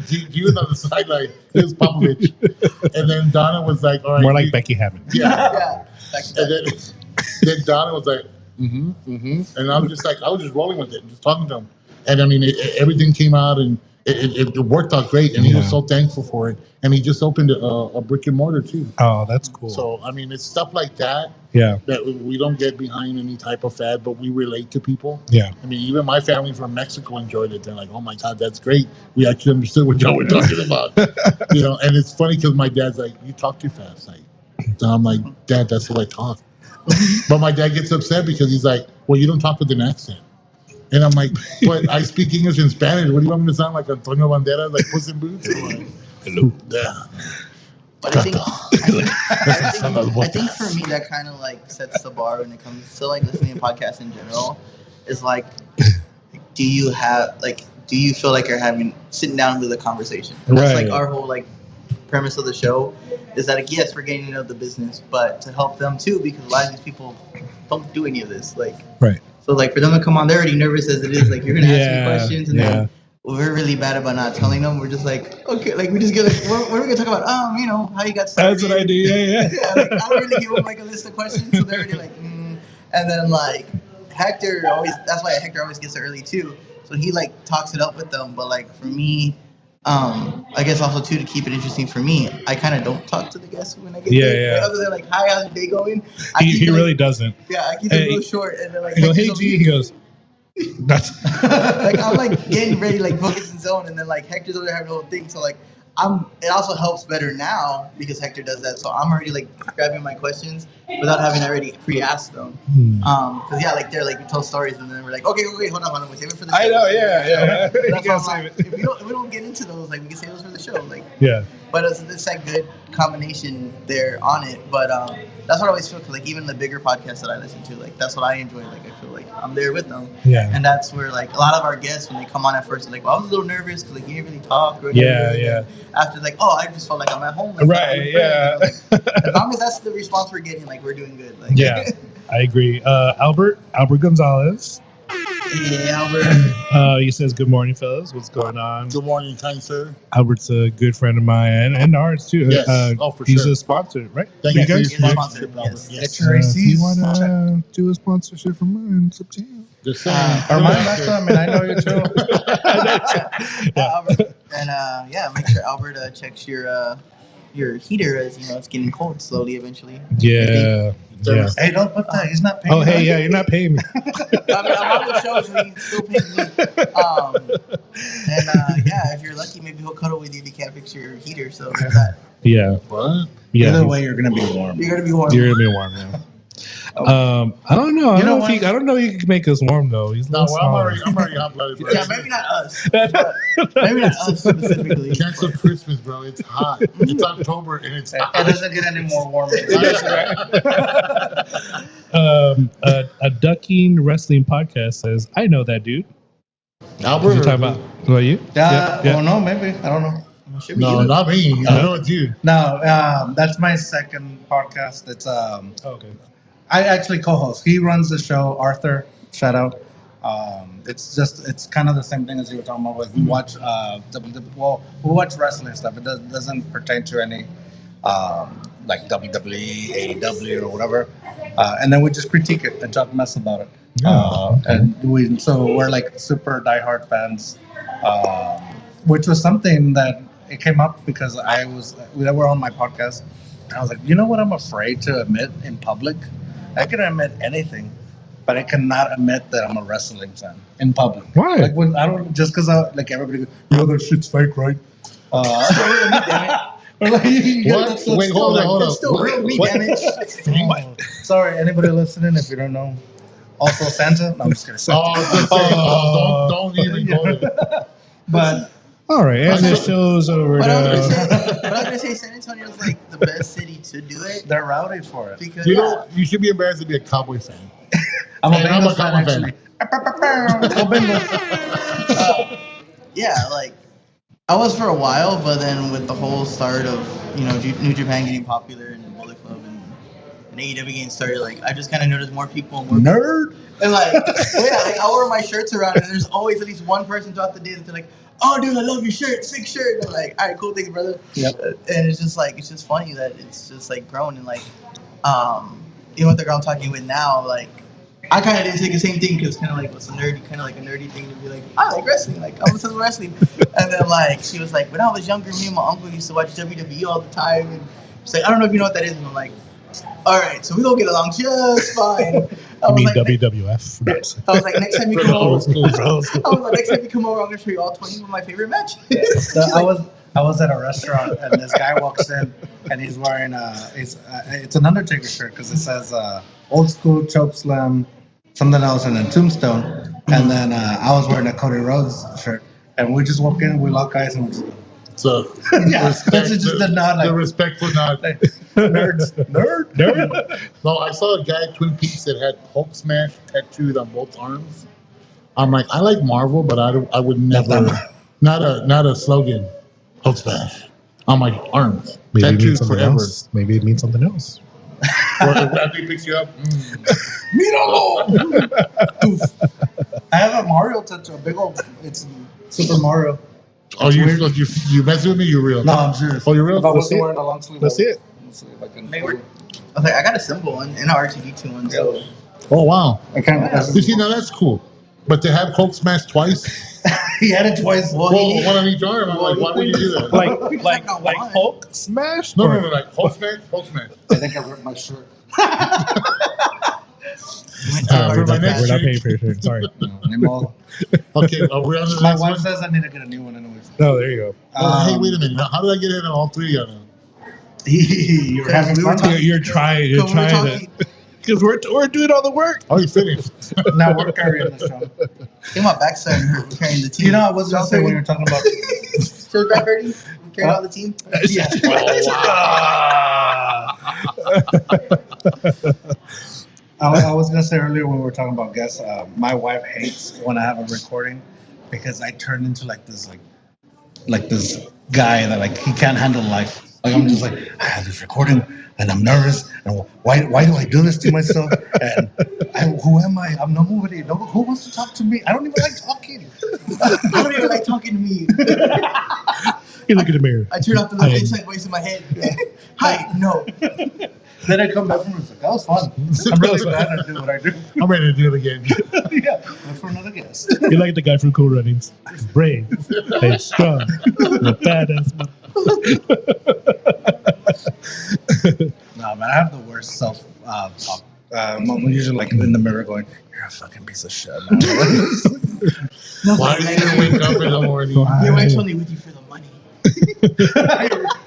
He was on the sideline. He was Popovich, and then Donna was like, "All right." More like Becky Hammond. Yeah. And then Donna was like, and I was just rolling with it, just talking to him, and I mean, everything came out and it worked out great, and he was so thankful for it, and he just opened a brick and mortar too. Oh, that's cool. So I mean, it's stuff like that. Yeah. That we don't get behind any type of fad, but we relate to people. Yeah. I mean, even my family from Mexico enjoyed it. They're like, "Oh my God, that's great. We actually understood what y'all were talking about." And it's funny because my dad's like, "You talk too fast." And I'm like, "Dad, that's what I talk." But my dad gets upset because he's like, "Well, you don't talk with an accent." And I'm like, "But I speak English and Spanish. What do you want me to sound like, Antonio Banderas, like Puss in Boots?" Hello. Yeah. But I think for me that kind of like sets the bar when it comes to like listening to podcasts in general. Is like, do you feel like you're sitting down with a conversation? And that's like our whole like premise of the show is that like, yes, we're getting to know the business, but to help them too, because a lot of these people don't do any of this. Like, right. So like for them to come on, they're already nervous as it is. Like you're gonna ask me questions, and then we're really bad about not telling them. We're just like, okay, like we just get like, what are we gonna talk about? How you got started. That's what I do. Yeah. Like, I don't really give them like a list of questions, so they're already like, And then like Hector that's why Hector always gets there early too. So he like talks it up with them. But like for me, I guess also too to keep it interesting for me, I kind of don't talk to the guests when I get there. Like, other than like, hi, how's your day going? He really doesn't. Yeah, I keep it real short, and then like, hey G, he goes. That's like I'm like getting ready, like focus and zone, and then like Hector's over there having the whole thing. So like it also helps better now because Hector does that. So I'm already like grabbing my questions without having already pre-asked them. Cause like they're like we tell stories and then we're like, okay, hold on, we save it for the show. I know, yeah. That's why I'm like, if we don't get into those, like we can save those for the show, like. Yeah. But it's that good combination there on it. But that's what I always feel. Cause like even the bigger podcasts that I listen to, like that's what I enjoy. Like I feel like I'm there with them. Yeah. And that's where like a lot of our guests when they come on at first, they're like, well, I was a little nervous because like you didn't really talk. Or yeah. After like, I just felt like I'm at home. Like, right. Yeah. Like, as long as that's the response we're getting, like we're doing good. Like, yeah. I agree. Albert Gonzalez. Yeah, Albert. He says, "Good morning, fellas. What's going on?" Good morning, kind sir. Albert's a good friend of mine and ours too. Yes. For he's a sponsor, right? Thank you guys. He's a sponsor. Yes. You want to do a sponsorship for mine? It's up to you. Just saying. Or mine last time, and I know you too. Albert, and make sure Albert checks your heater as it's getting cold slowly eventually. Yeah. Hey, don't put that. He's not paying. Oh, hey, you're not paying me. I'm on the show, so he's still paying me. If you're lucky, maybe he'll cuddle with you if you can't fix your heater. So there's that. Yeah. What? Yeah. Either way, you're gonna be warm. You're gonna be warm. You're gonna be warm. Yeah. I don't know. I don't know. You can make us warm though. He's I'm already hot blooded. Yeah, maybe not us. Maybe not us specifically. Cancel Christmas, bro. It's hot. It's October and it's hot. It doesn't get any more warm. A Ducking Wrestling podcast says, "I know that dude." Albert, you're talking about? Well, you? Yeah. Oh no, maybe I don't know. No, not me. I know it's you. No, that's my second podcast. It's okay. I actually co-host. He runs the show. Arthur, shout out. It's kind of the same thing as you were talking about. We watch we watch wrestling stuff. It doesn't pertain to any like WWE, AEW, or whatever, and then we just critique it and talk mess about it. So we're like super diehard fans, which was something that it came up because we were on my podcast, and I was like, you know what, I'm afraid to admit in public. I can admit anything, but I cannot admit that I'm a wrestling fan in public. Why? Like when I don't, just because like everybody goes, that shit's fake, right? Or like, What? Wait, hold on. It's still real, we damage. Sorry, anybody listening, if you don't know. Also Santa? No, I'm just kidding. Don't even go there. But all right, and the show's over But I now. was gonna say San Antonio's like the best city to do it they're rowdy for it. because You know, you should be embarrassed to be a Cowboy fan. I'm a Hey, I'm Bengals a fan, Cowboy actually. Go Bengals. yeah, like I was for a while, but then with the whole start of New Japan getting popular and Bullet Club and AEW getting started, like I just kind of noticed more people, Nerd. and like I wear my shirts around, and there's always at least one person throughout the day that's like, "Oh, dude, I love your shirt, sick shirt." And I'm like, "All right, cool, thanks, brother." Yep. And it's just funny that it's just like grown and like, even with the girl I'm talking with now, like. I kind of didn't take the same thing because kind of like what's a nerdy thing to be like, I like wrestling, like I'm obsessed with wrestling. And then like she was like, when I was younger, me and my uncle used to watch WWE all the time. And she's like, I don't know if you know what that is. And I'm like, all right, so we gonna get along just fine. I mean WWF. I was like, next time you come over, Bro. I was like, next time you come over, I'm gonna show you all 20 of my favorite matches. So I was at a restaurant and this guy walks in and he's wearing it's an Undertaker shirt because it says old school choke slam, something else, and then Tombstone. And then I was wearing a Cody Rhodes shirt, and we just walk in, we lock eyes, and we just So yeah, this is just the nod, like the respectful nod. like, nerd. No, I saw a guy at Twin Peaks that had Hulk Smash tattooed on both arms. I'm like, I like Marvel, but I would never. Not a slogan. Hulk Smash on my arms. Maybe it means Tattooed something forever. else. Maybe it means something else. Or after he picks you up. I have a Mario tattoo, a big old. It's Super Mario. Oh, you messing with me? You're real? No, I'm serious. Oh, you're real? If I Let's wasn't see it. wearing a long sleeve, Let's see it. Let's see if I can. Make it work. I was like, I got a symbol one and an R2D2 one, so Oh, wow. I can't. You see, now that's cool. But to have Hulk Smash twice? He had it twice. Well, Well, one on each arm. I'm like, why would you do that? Like Hulk smash? No, like Hulk Smash, Hulk Smash. I think I ripped my shirt. We're my not next paying for your shirt. Sorry. Anymore. Okay, we're on the My next wife one. says I need to get a new one anyways. No, there you go. Oh, hey, wait a minute. Now, how did I get in on all three of them? You're having We were fun. talking- You're trying So we were to talking, because we're doing all the work. Oh, you finished. Now we're carrying the show. in my backside, we're carrying the team. You know, I was gonna say when you're talking about. So back hurting? We carrying all the team? Yeah. I was gonna say earlier when we were talking about guests, my wife hates when I have a recording because I turn into like this guy that like he can't handle life. Like I'm just like I have this recording and I'm nervous and why do I do this to myself? And who am I? I'm nobody. No, who wants to talk to me? I don't even like talking. I don't even like talking to me. You look in the mirror. I turn off the little inside voice in my head. Hi, no. Then I come back from it, like that was fun. I'm really glad I do what I do. I'm ready to do it again. Yeah, look for another guest. You're like the guy from Cool Runnings. Brave and strong. A badass man. No, man, I have the worst self talk. I'm usually like in the mirror going, "You're a fucking piece of shit." Man. No, Why do you wake up in the morning? your wife's only with you for the money.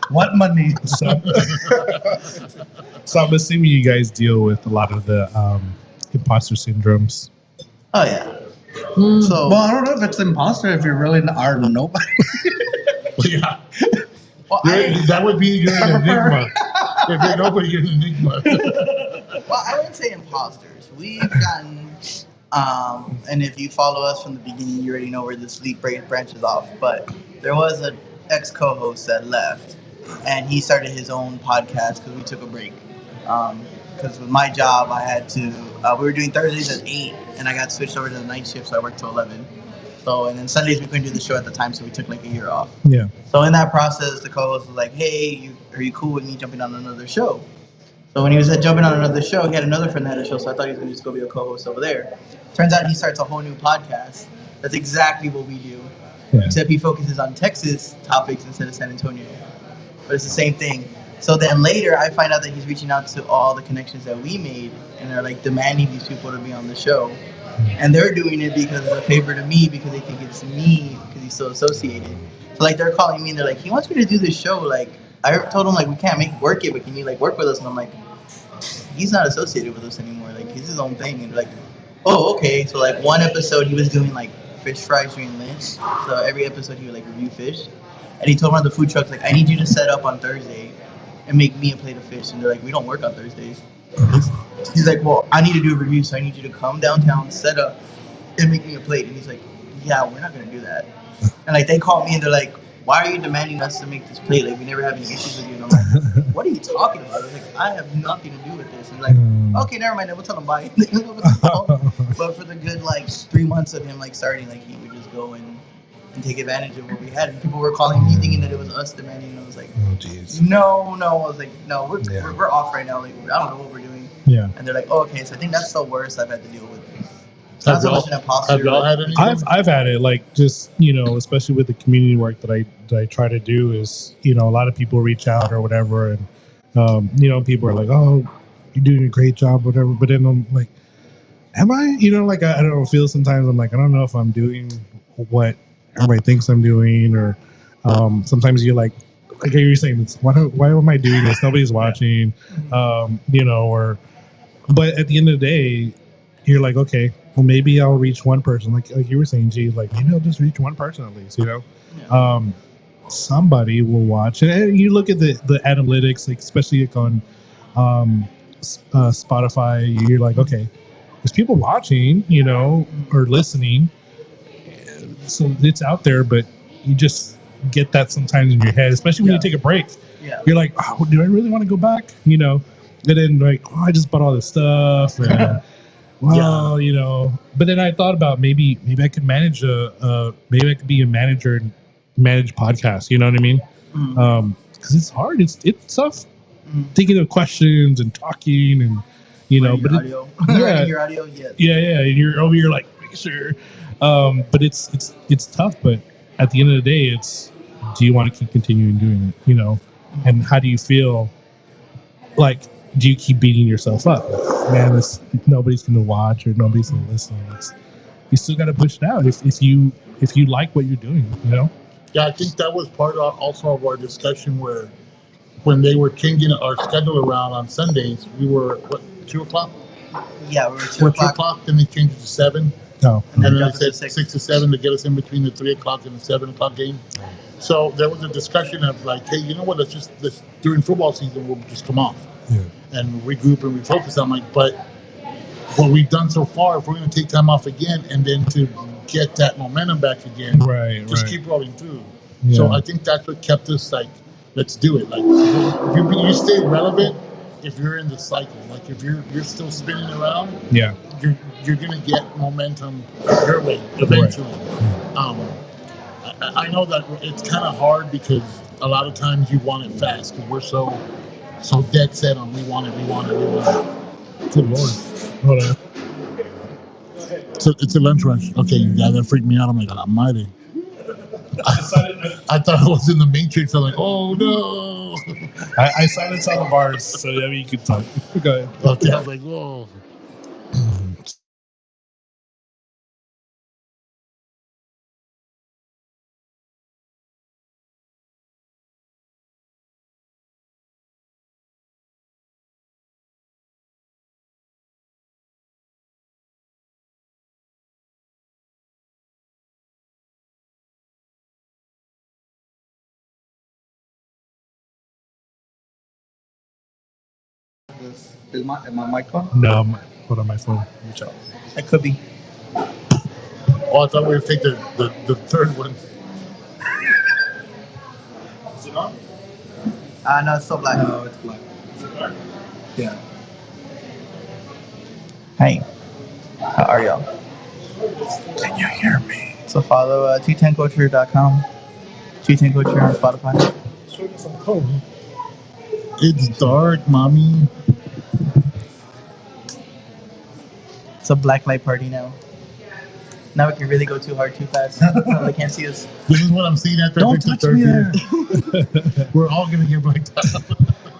What money? So I'm assuming you guys deal with a lot of the imposter syndromes. Oh, yeah. So, Well, I don't know if it's imposter if you really are nobody. Yeah. well, That would be your enigma. If you're nobody, you're an enigma. Well, I wouldn't say imposters. We've gotten, and if you follow us from the beginning, you already know where this leap branches off. But there was an ex-co-host that left, and he started his own podcast because we took a break. Because with my job, I had to. We were doing Thursdays at 8, and I got switched over to the night shift, so I worked till 11. So, and then Sundays we couldn't do the show at the time, so we took like a year off. Yeah. So in that process, the co-host was like, "Hey, are you cool with me jumping on another show?" So when he was jumping on another show, he had another friend that had a show, so I thought he was gonna just go be a co-host over there. Turns out he starts a whole new podcast. That's exactly what we do, except he focuses on Texas topics instead of San Antonio. But it's the same thing. So then later, I find out that he's reaching out to all the connections that we made, and they're like demanding these people to be on the show. And they're doing it because it's a favor to me, because they think it's me, because he's so associated. So like they're calling me and they're like, he wants me to do this show. Like I told him like we can't work it, but can you like work with us? And I'm like, he's not associated with us anymore. Like he's his own thing. And like, oh okay. So like one episode he was doing like fish fries during Lent. So every episode he would like review fish. And he told one of the food trucks like, I need you to set up on Thursday and make me a plate of fish. And they're like, we don't work on Thursdays. He's like, well, I need to do a review, so I need you to come downtown, set up, and make me a plate. And he's like, yeah, we're not gonna do that. And like they called me and they're like, why are you demanding us to make this plate? Like we never have any issues with you. And I'm like, what are you talking about? I was like, I have nothing to do with this. And like, okay, never mind. Then we'll tell him bye. But for the good like 3 months of him like starting, like he would just go and take advantage of what we had. And people were calling me thinking that it was us demanding. And I was like, oh jeez. No. I was like, no, we're off right now. Like I don't know what we're doing. Yeah. And they're like, oh, okay. So I think that's the worst I've had to deal with. It's not so much an imposter. Have y'all had anything? I've had it, like, just, you know, especially with the community work that I try to do is, you know, a lot of people reach out or whatever, and you know, people are like, oh, you're doing a great job, whatever. But then I'm like, am I? You know, like I don't feel sometimes I'm like, I don't know if I'm doing what everybody thinks I'm doing, or sometimes you're like you're saying, it's, why am I doing this? Nobody's watching, you know, but at the end of the day, you're like, okay, well, maybe I'll reach one person. Like you were saying, G, like maybe I'll just reach one person at least, you know? Yeah. Somebody will watch. And you look at the analytics, like, especially like on Spotify, you're like, okay, there's people watching, you know, or listening. So it's out there, but you just get that sometimes in your head, especially when you take a break. Yeah. You're like, oh, do I really want to go back? You know? And then like, oh, I just bought all this stuff. And, well, you know, but then I thought about maybe I could manage maybe I could be a manager and manage podcasts. You know what I mean? Because it's hard. It's tough thinking of questions and talking and you know. But your audio, yeah. And you're over here like, make sure. But it's tough. But at the end of the day, it's, do you want to keep continuing doing it? You know, and how do you feel? Like, do you keep beating yourself up? Man, nobody's going to watch or nobody's going to listen. You still got to push it out if you like what you're doing, you know? Yeah, I think that was part also of our discussion where when they were changing our schedule around on Sundays, we were, 2 o'clock? Yeah, we were 2 o'clock. 2 o'clock, then they changed it to 7. Oh. And then they said 6 to 7 to get us in between the 3 o'clock and the 7 o'clock game. So there was a discussion of like, hey, you know what, let's during football season, we'll just come off. Yeah. And regroup and refocus. I'm like, but what we've done so far, if we're going to take time off again and then to get that momentum back again, just keep rolling through. Yeah. So I think that's what kept us like, let's do it. Like you stay relevant if you're in the cycle. Like if you're still spinning around, you're going to get momentum your way eventually. Right. I know that it's kind of hard because a lot of times you want it fast because we're so dead set on we want it. Good Lord. Hold on. So it's a lunch rush. Okay, yeah, that freaked me out. I'm like, almighty. I thought I was in the Matrix. I'm like, oh no. I silenced all the bars, so yeah, you can talk. Go ahead. Okay, I was like, whoa. Is my mic on? No, hold on my phone. Reach out. It could be. Oh, I thought we would take the third one. Is it on? No, it's still black. No, it's black. Is it black? Yeah. Hey, how are y'all? Can you hear me? So follow 210culture.com, 210culture on Spotify. It's dark, mommy. It's a black light party now. Now we can really go too hard, too fast. They can't see us. This is what I'm seeing after Don't I drink the touch me third there. beer. We're all gonna get blacked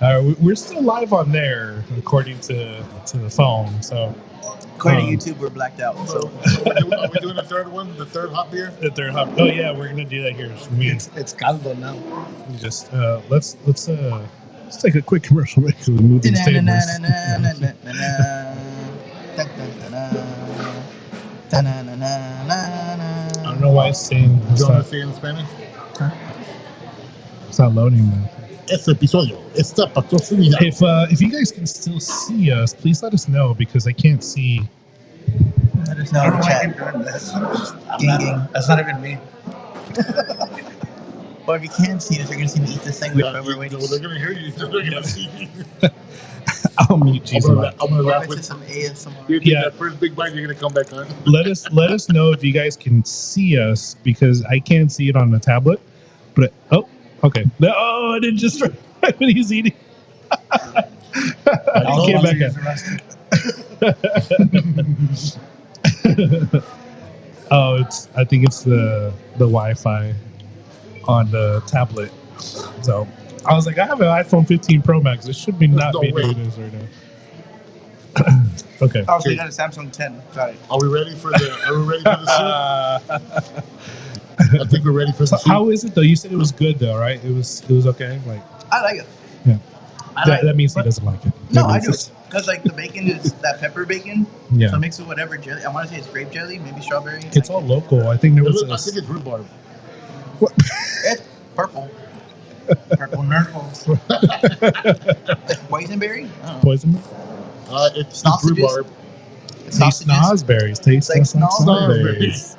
out. We're still live on there, according to the phone. So, According to YouTube, we're blacked out. So Are we doing the third one? The third hot beer? the third hop. Oh yeah, we're gonna do that here. It's caldo now. Just let's take a quick commercial break. So we move these tables. I don't know why it's saying Do you want to say it in Spanish? it's not loading now. Este episodio está patrocinado. If you guys can still see us, please let us know because I can't see. Let us know I in don't the know why I chat. keep doing this. Gang. That's not even me. Or if you can see us, you're gonna see me eat this sandwich while we're waiting. Well, they're gonna hear you. They're gonna see you. I'll mute you. I'm gonna laugh It's with some ASMR. you. Yeah. That first big bite, you're gonna come back on. Let us know if you guys can see us because I can't see it on the tablet. But okay. Oh, I didn't just right when he's eating. He came back up. Oh, I think it's the Wi-Fi on the tablet. So I was like, I have an iPhone 15 Pro Max. It should be not No be way. doing this right now. Okay. Oh, so you got a Samsung 10. Got it. Are we ready for the? Soup? I think we're ready for the. So soup. how is it though? You said it was good though, right? It was okay. Like I like it. yeah, I like that means he but- doesn't like it. No, That I means do. it's- Because like the bacon is that pepper bacon. Yeah. So mix with whatever jelly. I want to say it's grape jelly, maybe strawberry. It's all local. I think there was I think it's rhubarb. It's purple. Purple nurkles. Like boysenberry? I don't know. poison. It's Sausages? rhubarb. It's Taste sausages. snozberries. Taste Like snozberries.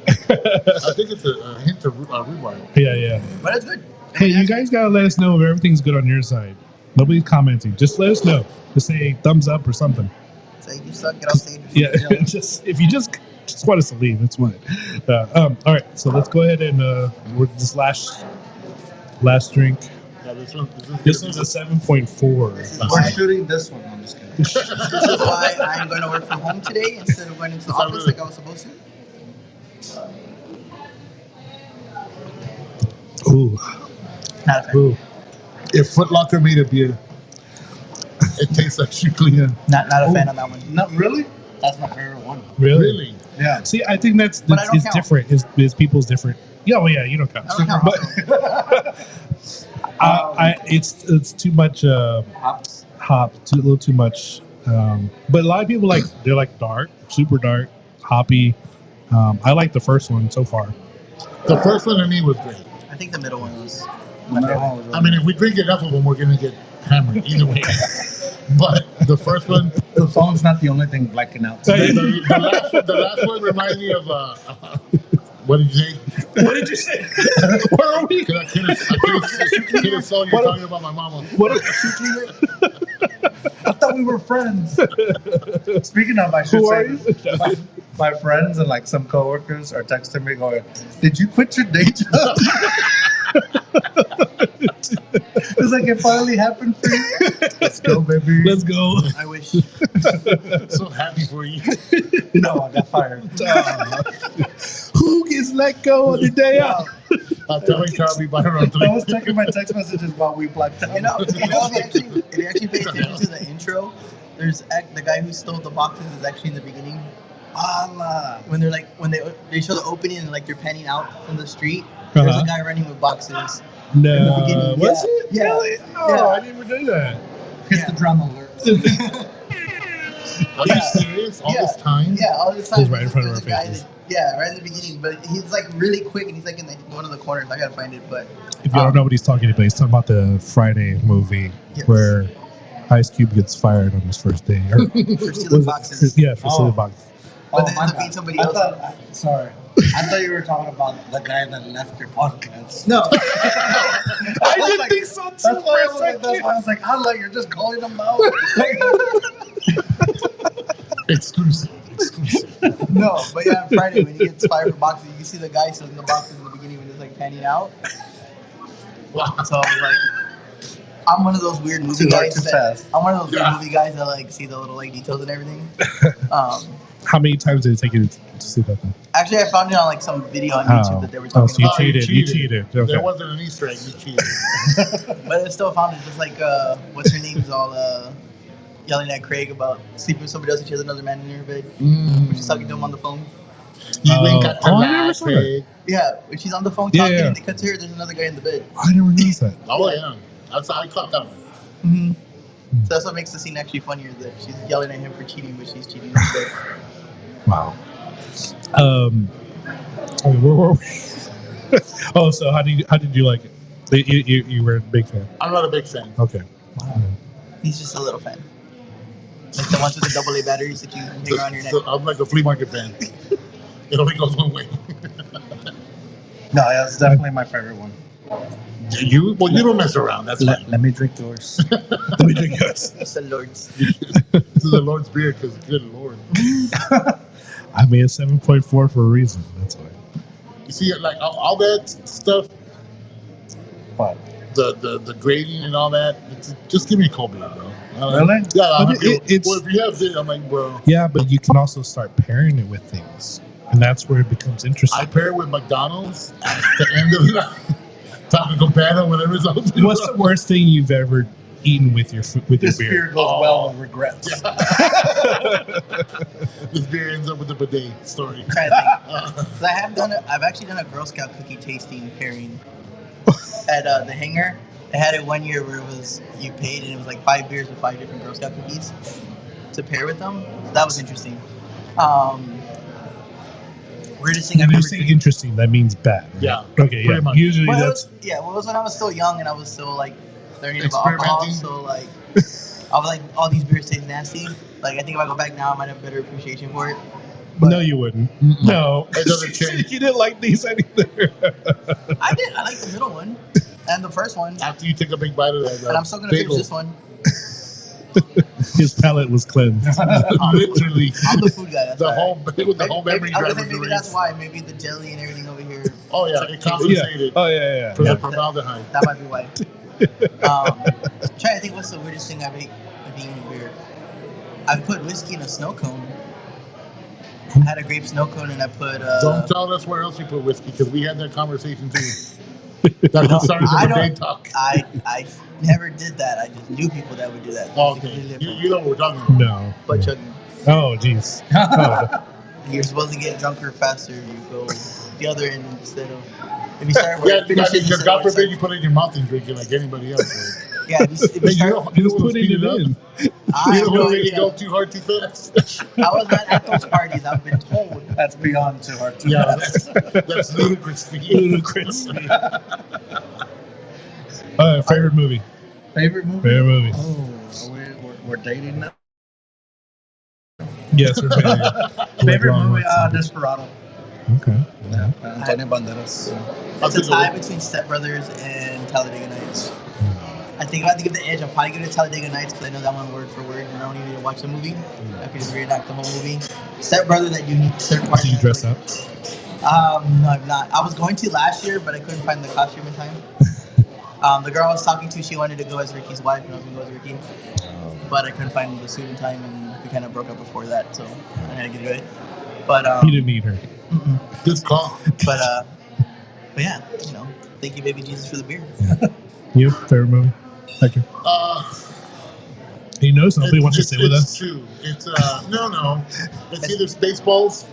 I think it's a hint of rhubarb. Yeah. But it's good. Hey, you guys gotta let us know if everything's good on your side. Nobody's commenting. Just let us know. Just say thumbs up or something. Say you suck, get off stage. Yeah, just if you just want us to leave, that's fine. All right, so let's go ahead and with this last drink. Yeah, this This one's a 7.4. We're shooting this one. I'm just kidding. This is why I'm going to work from home today instead of going into the office like I was supposed to. Ooh, Not a fan. ooh. If Foot Locker made a beer, it tastes like Chiclina. Not a fan on that one. Not really? That's my favorite one. Really? Really? Yeah. See, I think that's But I don't it's count. different. Is people's different? Yeah, well, yeah, you don't count. I don't count. But it's too much Hops. hop, a little too much. But a lot of people they're like dark, super dark, hoppy. I like the first one so far. The first one to me was great. I think the middle one was. I mean, if we drink enough of them, we're gonna get hammered either way. But the first one, The phone's not the only thing blacking out. the last one reminded me of what did you say? What did you say? Where are we? Because I could have saw you talking about my mama. What? I thought we were friends. Speaking of, I should Who say, are you? my friends and like some coworkers are texting me going, "Did you quit your day job?" It's like it finally happened for you. Let's go, baby. Let's go. I wish. So happy for you. No, I got fired. Who gets let go on the day out? I'll tell my car be by around I was 3. checking my text messages while we blacked out. If you actually pay attention to the intro, there's the guy who stole the boxes is actually in the beginning. When they're like when they show the opening and like they're panning out from the street, there's a guy running with boxes. No, beginning, was yeah. it? Yeah. Really? Oh, Yeah. I didn't even know that. Here's the drama alert. Are you serious? All this time? Yeah, all this time. He's right in front of there's our a guy faces. right in the beginning, but he's like really quick and he's like in one of the corners. I gotta find it, but If you don't know what he's talking about, he's talking about the Friday movie Yes. where Ice Cube gets fired on his first day. Or, for stealing boxes. Yeah, for stealing Oh. boxes. But then my ends up bad. being somebody I else. thought, sorry. I thought you were talking about the guy that left your podcast. No, I was didn't like- think so too That's for why I a was like, second. I was like, you're just calling him out. Exclusive. exclusive. No, but yeah, on Friday when he gets fired for boxing, you can see the guy selling the boxes in the beginning when it's like panning out. Wow. So I was like, I'm one of those weird movie guys. I'm one of those weird movie guys that like see the little like details and everything. How many times did it take you to see that thing? Actually, I found it on like some video on YouTube that they were talking about. So you cheated. Okay. There wasn't an Easter egg. You cheated. But I still found it just like what's her name's all yelling at Craig about sleeping with somebody else and she has another man in her bed. She's talking to him on the phone. You ain't got to lie, Craig. Yeah, when she's on the phone talking and they cut to her, there's another guy in the bed. I never noticed that. Oh yeah, I caught that one. Mm-hmm. So that's what makes the scene actually funnier, that she's yelling at him for cheating, but she's cheating in the bed. Wow. Where were we? Oh, so how did you like it? You were a big fan. I'm not a big fan. Okay. He's just a little fan. Like the ones with the AA batteries that you hang around your neck. So I'm like a flea market fan. It only goes one way. No, that's definitely my favorite one. You don't mess around. That's fine. Let me drink yours. Let me drink yours. It's the Lord's. This is the Lord's beer, because good Lord. I made a 7.4 for a reason. That's why. You see, like all that stuff. What? The grading and all that. Just give me a cold beer, bro. Really? Yeah. It's, well, if you have it, I'm like, bro. Yeah, but you can also start pairing it with things, and that's where it becomes interesting. I pair it with McDonald's at the end of the night. Taco Cabana, whatever it's on. What's the worst thing you've ever eaten with your beer? This beer goes well with regrets. Yeah. This beer ends up with the bidet story. I've actually done a Girl Scout cookie tasting pairing at the hangar. I had it one year where it was you paid and it was like 5 beers with 5 different Girl Scout cookies to pair with them. So that was interesting. Weirdest thing I've ever say interesting, that means bad. Right? Yeah. Okay. Yeah. Much. Usually well, that's. It was when I was still young and I was still like learning about alcohol. So like, I was like, all these beers taste nasty. Like, I think if I go back now, I might have a better appreciation for it. But no, you wouldn't. No, it doesn't change. You didn't like these either. I did. I like the middle one and the first one. After you take a big bite of that, and I'm still gonna finish this one. His palate was cleansed. Literally. I'm the food guy. That's the whole memory drive. Maybe that's why. Maybe the jelly and everything over here. Oh yeah, it compensated. Oh yeah. For the formaldehyde. That might be why. Trying to think what's the weirdest thing I've eaten in beer. I put whiskey in a snow cone. I had a grape snow cone and I put. Don't tell us where else you put whiskey, because we had that conversation too. That's what started the debate talk. I never did that. I just knew people that would do that. Oh, okay. You know what we're talking about. No. Butt chugging. Oh, jeez. Oh. You're supposed to get drunker faster. You go the other end instead of. If you start because God forbid you put it in your mouth and drink it like anybody else. Right? Yeah, if you start, just putting it in. You don't want to go too hard too fast. I was not at those parties. I've been told. That's beyond too hard to that's ludicrous. Ludicrous. Favorite movie? Favorite movie? Favorite movie. Oh, we're dating now? Yes, we're dating. Favorite movie? Desperado. Okay. Yeah, Antonio Banderas. It's a tie between Step Brothers and Talladega Nights. I think if I had to give the edge, I'll probably give it to Talladega Nights because I know that one word for word and I don't even need to watch the movie. I could just reenact the whole movie. Step Brother, that you need certain parts. Did you dress up? No, I'm not. I was going to last year, but I couldn't find the costume in time. The girl I was talking to, she wanted to go as Ricky's wife, and I was going to go as Ricky. But I couldn't find the suit in time, and we kind of broke up before that, so I had to get it. But you didn't need her. Good call. But yeah, thank you, baby Jesus, for the beer. You favorite movie? Thank you. You notice nobody wants to sit with us. It's true. It's no. It's either Spaceballs.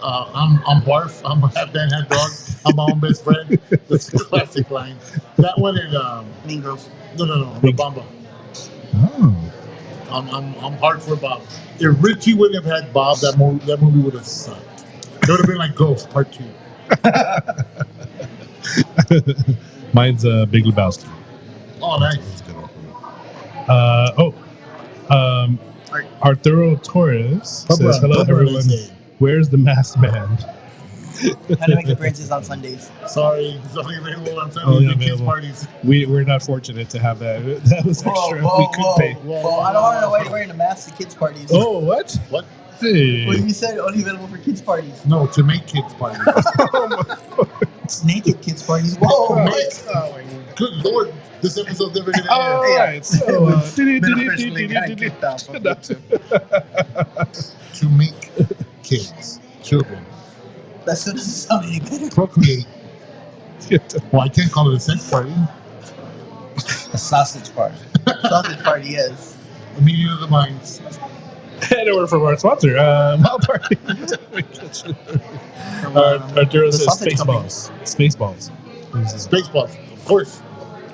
I'm Barf. I'm a half-man, half-dog. I'm my own best friend. That's a classic line. That one and Mean Girls. No. Bamba. Oh. I'm hard for Bob. If Richie wouldn't have had Bob, that movie would have sucked. It would have been like Ghost Part 2. Mine's Big Lebowski. Oh, nice. Arturo Torres says, hello, everyone. Where's the masked man? How to make appearances on Sundays. Sorry, it's only available on Sundays at kids' parties. We're not fortunate to have that. That was extra. We could pay. Well, I don't want to know why you're wearing a mask at kids' parties. Oh, what? What? Hey. Well, you said only available for kids parties. No, to make kids parties. Naked kids parties. Whoa, what? Good Lord, this episode's never gonna end. All right, so Been officially got kicked out from YouTube. To make kids, children, That still doesn't sound any better. procreate. Well, I can't call it a sex party. A sausage party. Sausage party, yes. A meeting of the minds. And a word from our sponsor, Mile Party. Arturo says sausage Spaceballs. Spaceballs. Spaceballs, of course.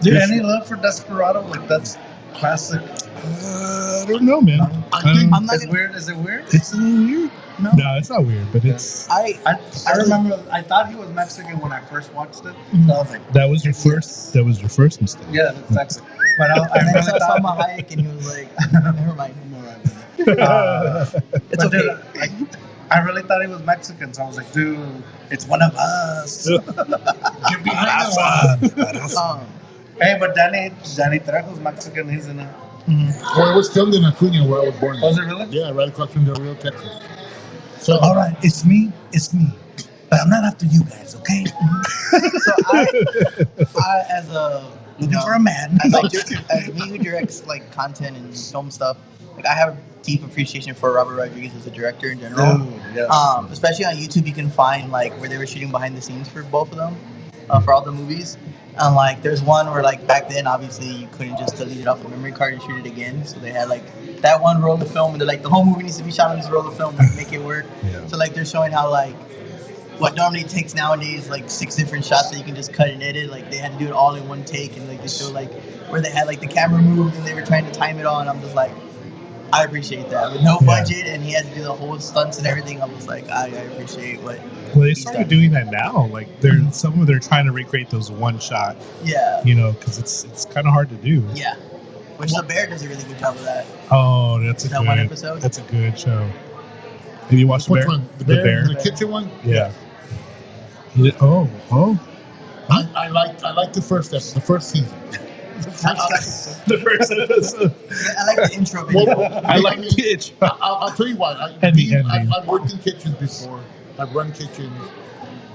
Dude, any love for Desperado? Like, that's classic. I don't know, man. I think I'm not It's gonna. weird. Is it weird? It's a little weird. No. No, it's not weird, but it's I remember I thought he was Mexican when I first watched it. So I was like, that was your first. That was your first mistake. yeah, that's Mexican. But I And then I really saw thought. Salma Hayek and he was like, never mind. It's It's okay. Dude, I really thought he was Mexican, so I was like, dude, it's one of us. get behind that one. Hey, but Danny Trejo's Mexican. He's in it. Well, it was filmed in Acuña, where I was born. Was it really? Yeah, right across from Del Rio, Texas. So, All right, it's me. But I'm not after you guys, okay? So I as a Looking for a man. as me who directs like content and film stuff, like I have a deep appreciation for Robert Rodriguez as a director in general. Dude, yes. Especially on YouTube, you can find like where they were shooting behind the scenes for both of them, for all the movies. And like, there's one where like back then, obviously, you couldn't just delete it off the memory card and shoot it again. So they had like that one roll of film, and they're like, the whole movie needs to be shot on this roll of film to make it work. Yeah. So like, they're showing how like what normally takes nowadays like 6 different shots that you can just cut and edit. Like they had to do it all in one take, and like they show like where they had like the camera moved and they were trying to time it all. And I'm just like, I appreciate that with no budget, and he had to do the whole stunts and everything. I was like, I appreciate what. Well, they started doing that now. Like some of they're trying to recreate those one shot. Yeah. You know, because it's kind of hard to do. Yeah. Which The Bear does a really good job of that. Oh, that's a That good one episode? That's a good show. Have you watched The which Bear? one? The bear? The kitchen one? Yeah. Oh. I like the first episode, the first season. The first episode. I like the intro. Well, I like pitch. I'll tell you why. And the ending. I've worked in kitchens before. I've run kitchens.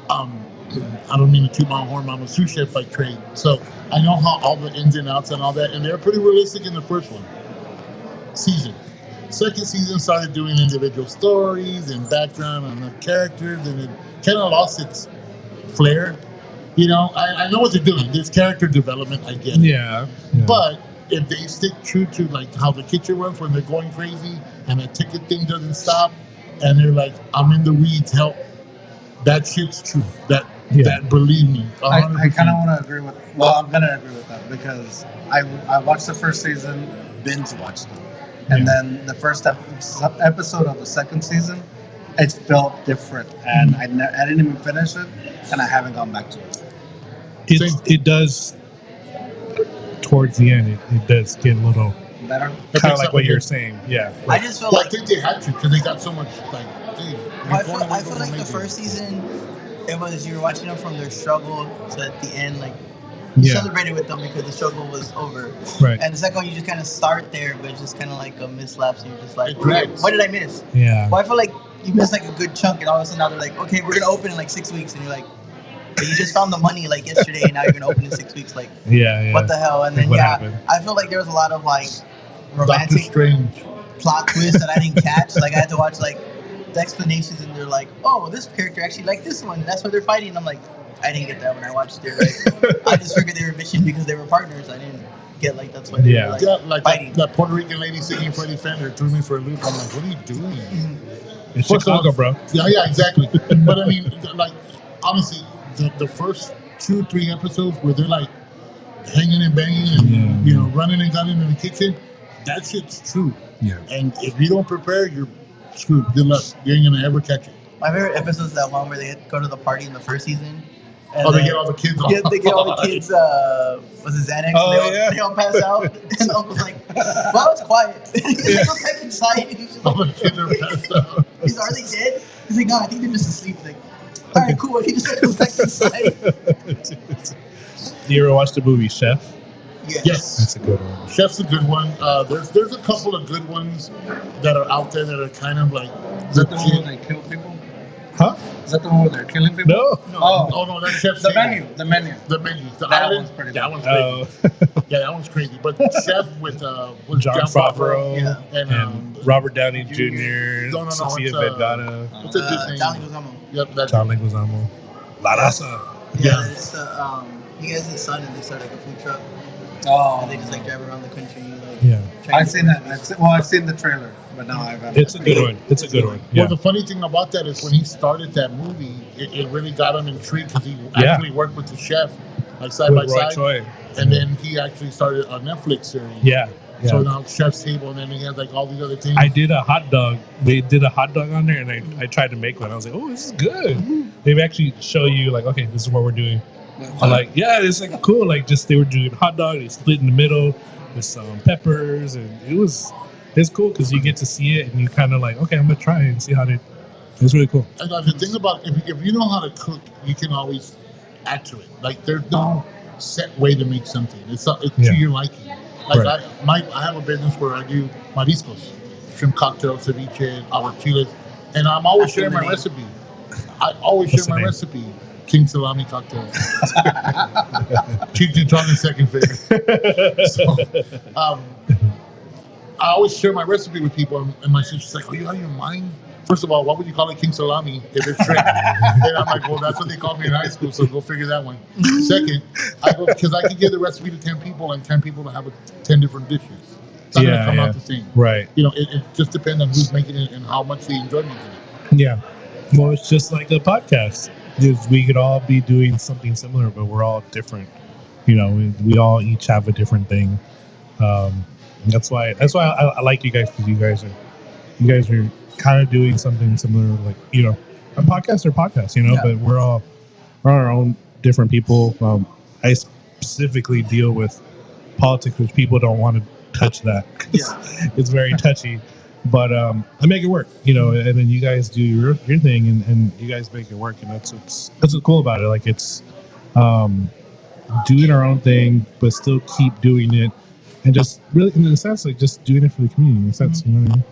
I don't mean to toot my own horn. I'm a sous chef by trade, so I know how all the ins and outs and all that. And they're pretty realistic in the first season. Second season started doing individual stories and background on the characters, and it kind of lost its flair. You know, I know what they're doing. There's character development. I get it. Yeah. But if they stick true to like how the kitchen runs when they're going crazy and the ticket thing doesn't stop, and they're like, I'm in the weeds, help. That shit's true. That believe me. 100%. I kind of want to agree with. Well, I'm gonna agree with that because I watched the first season, binge watched it, and then the first episode of the second season, it felt different, and I didn't even finish it, and I haven't gone back to it. It does. Towards the end, it does get a little Better. kind of like what you're saying. Yeah. I just feel Well, I like think they had to because they got so much like. Hey, I feel like the first season, it was you were watching them from their struggle to at the end, like you celebrated with them because the struggle was over. Right. And the second one, you just kind of start there, but it's just kind of like a mislapse. And you're just like, It drags. what did I miss? Yeah. Well, I feel like you missed like a good chunk, and all of a sudden now they're like, okay, we're gonna open in like 6 weeks, and you're like, but you just found the money like yesterday, and now you're gonna open in 6 weeks. Like, Yeah. what the hell? And then What happened? I feel like there was a lot of like Doctor romantic Strange. plot twists that I didn't catch. Like I had to watch like the explanations, and they're like, oh, this character actually liked this one, and that's why they're fighting. And I'm like, I didn't get that when I watched it. Like, I just figured they were mission because they were partners. I didn't get like that's why they were like, Yeah, like fighting. that Puerto Rican lady singing Freddie Fender threw me for a loop. I'm like, what are you doing? It's Chicago, bro. Yeah, exactly. But I mean, like, honestly, the first 2-3 episodes where they're like hanging and banging and you know running and gunning in the kitchen, that shit's true. Yeah. And if you don't prepare, you're screwed. Good luck. You ain't gonna ever catch it. My favorite episode is that one where they go to the party in the first season. And Oh, they then- get all the kids on. Yeah, they get all the kids. Was it Xanax? Oh, They all pass out, and the uncle's like, "Well, it's quiet." He's like, "Go back inside." And he's just All like, the kids are passed out. "He's are they dead?" He's like, "No, I think they're just asleep." He's like, "All right, cool." He just like goes back inside. Do you ever watch the movie Chef? Yes. That's a good one. Chef's a good one. There's a couple of good ones that are out there that are kind of like. Is that the one where they kill people? Huh? Is that the one where they're killing people? No. Oh no, that's Chef's the Table. menu. The menu. The menu. That island, one's pretty that good. one's crazy. Yeah, that one's crazy. But Chef with John Favreau and Robert Downey Jr. No, Sofia it's, Vergara. What's his name? John Leguizamo. Yep, that's John Leguizamo. La Raza. Yeah, it's he has his son and they start like a food truck. Oh. And they just like drive around the country. Like, Yeah. I've seen that. I've seen the trailer, but now I haven't. It's a good one. It's a good one. Yeah. Well, the funny thing about that is when he started that movie, it really got him intrigued because he actually worked with the chef, like side by With Roy side. Choi. And then he actually started a Netflix series. Yeah. So now Chef's Table, and then he has like all these other things. I did a hot dog. They did a hot dog on there, and I tried to make one. I was like, oh, this is good. They actually show you, like, okay, this is what we're doing. I'm like, yeah, it's like cool. Like, just they were doing hot dog, they split in the middle with some peppers, and it's cool because you get to see it, and you kind of like, okay, I'm going to try and see how they. It's really cool. And the thing about if you know how to cook, you can always add to it. Like, there's no set way to make something. It's to your liking. Like Right. I have a business where I do mariscos, shrimp cocktails, ceviche, aguachiles, and I'm always sharing my recipe. I always share my recipe. King salami cocktail. Cheech and Chong in second favorite. So, I always share my recipe with people, and my sister's like, "Are you out of your mind? First of all, why would you call it King Salami if it's shrimp?" And I'm like, "Well, that's what they called me in high school, so go figure that one." Second, I go because I can give the recipe to 10 people, and 10 people to have 10 different dishes. It's not gonna come out the same. Right. You know, it just depends on who's making it and how much they enjoy making it. Yeah. Well, it's just like a podcast. We could all be doing something similar, but we're all different. You know, we all each have a different thing. That's why I like you guys, because you guys are kind of doing something similar. Like, you know, a podcast or podcast, you know, but we're our own different people. I specifically deal with politics, which people don't want to touch that. It's very touchy. But I make it work, you know, and then you guys do your thing, and you guys make it work, and that's what's cool about it. Like, it's doing our own thing, but still keep doing it, and just really, in a sense, like just doing it for the community. In a sense, you know what I mean?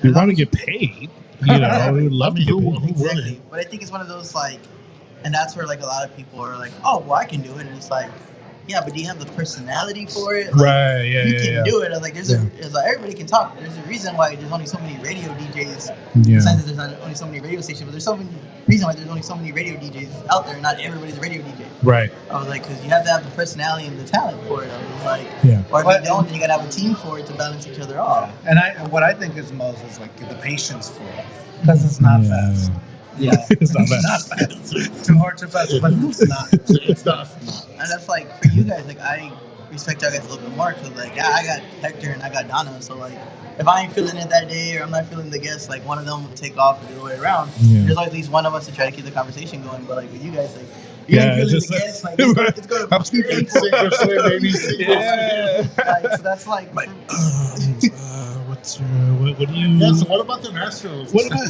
We want to get paid, you know. We would love to get paid. Exactly. But I think it's one of those, like, and that's where like a lot of people are like, oh, well, I can do it, and it's like, yeah, but do you have the personality for it? Like, Right, yeah, you can do it. Like, it's like everybody can talk. There's a reason why there's only so many radio DJs. Yeah. Besides that there's only so many radio stations, but there's so many reason why there's only so many radio DJs out there. Not everybody's a radio DJ. Right. I was like, because you have to have the personality and the talent for it. I was like, or if you don't, then you gotta have a team for it to balance each other off. And what I think is most is like the patience for it, because it's not fast. Yeah, it's not fast. It's too hard to fast, but it's not. It's not. And that's like, for you guys, like, I respect y'all guys a little bit more, because like, I got Hector and I got Donna, so like, if I ain't feeling it that day, or I'm not feeling the guest, like, one of them will take off the other way around. There's always at least one of us to try to keep the conversation going. But like with you guys, like, you ain't feeling the guest, like, it's going to Sink or swim, baby. Like, so that's like what do you? Yeah, so what about the Astros? What about?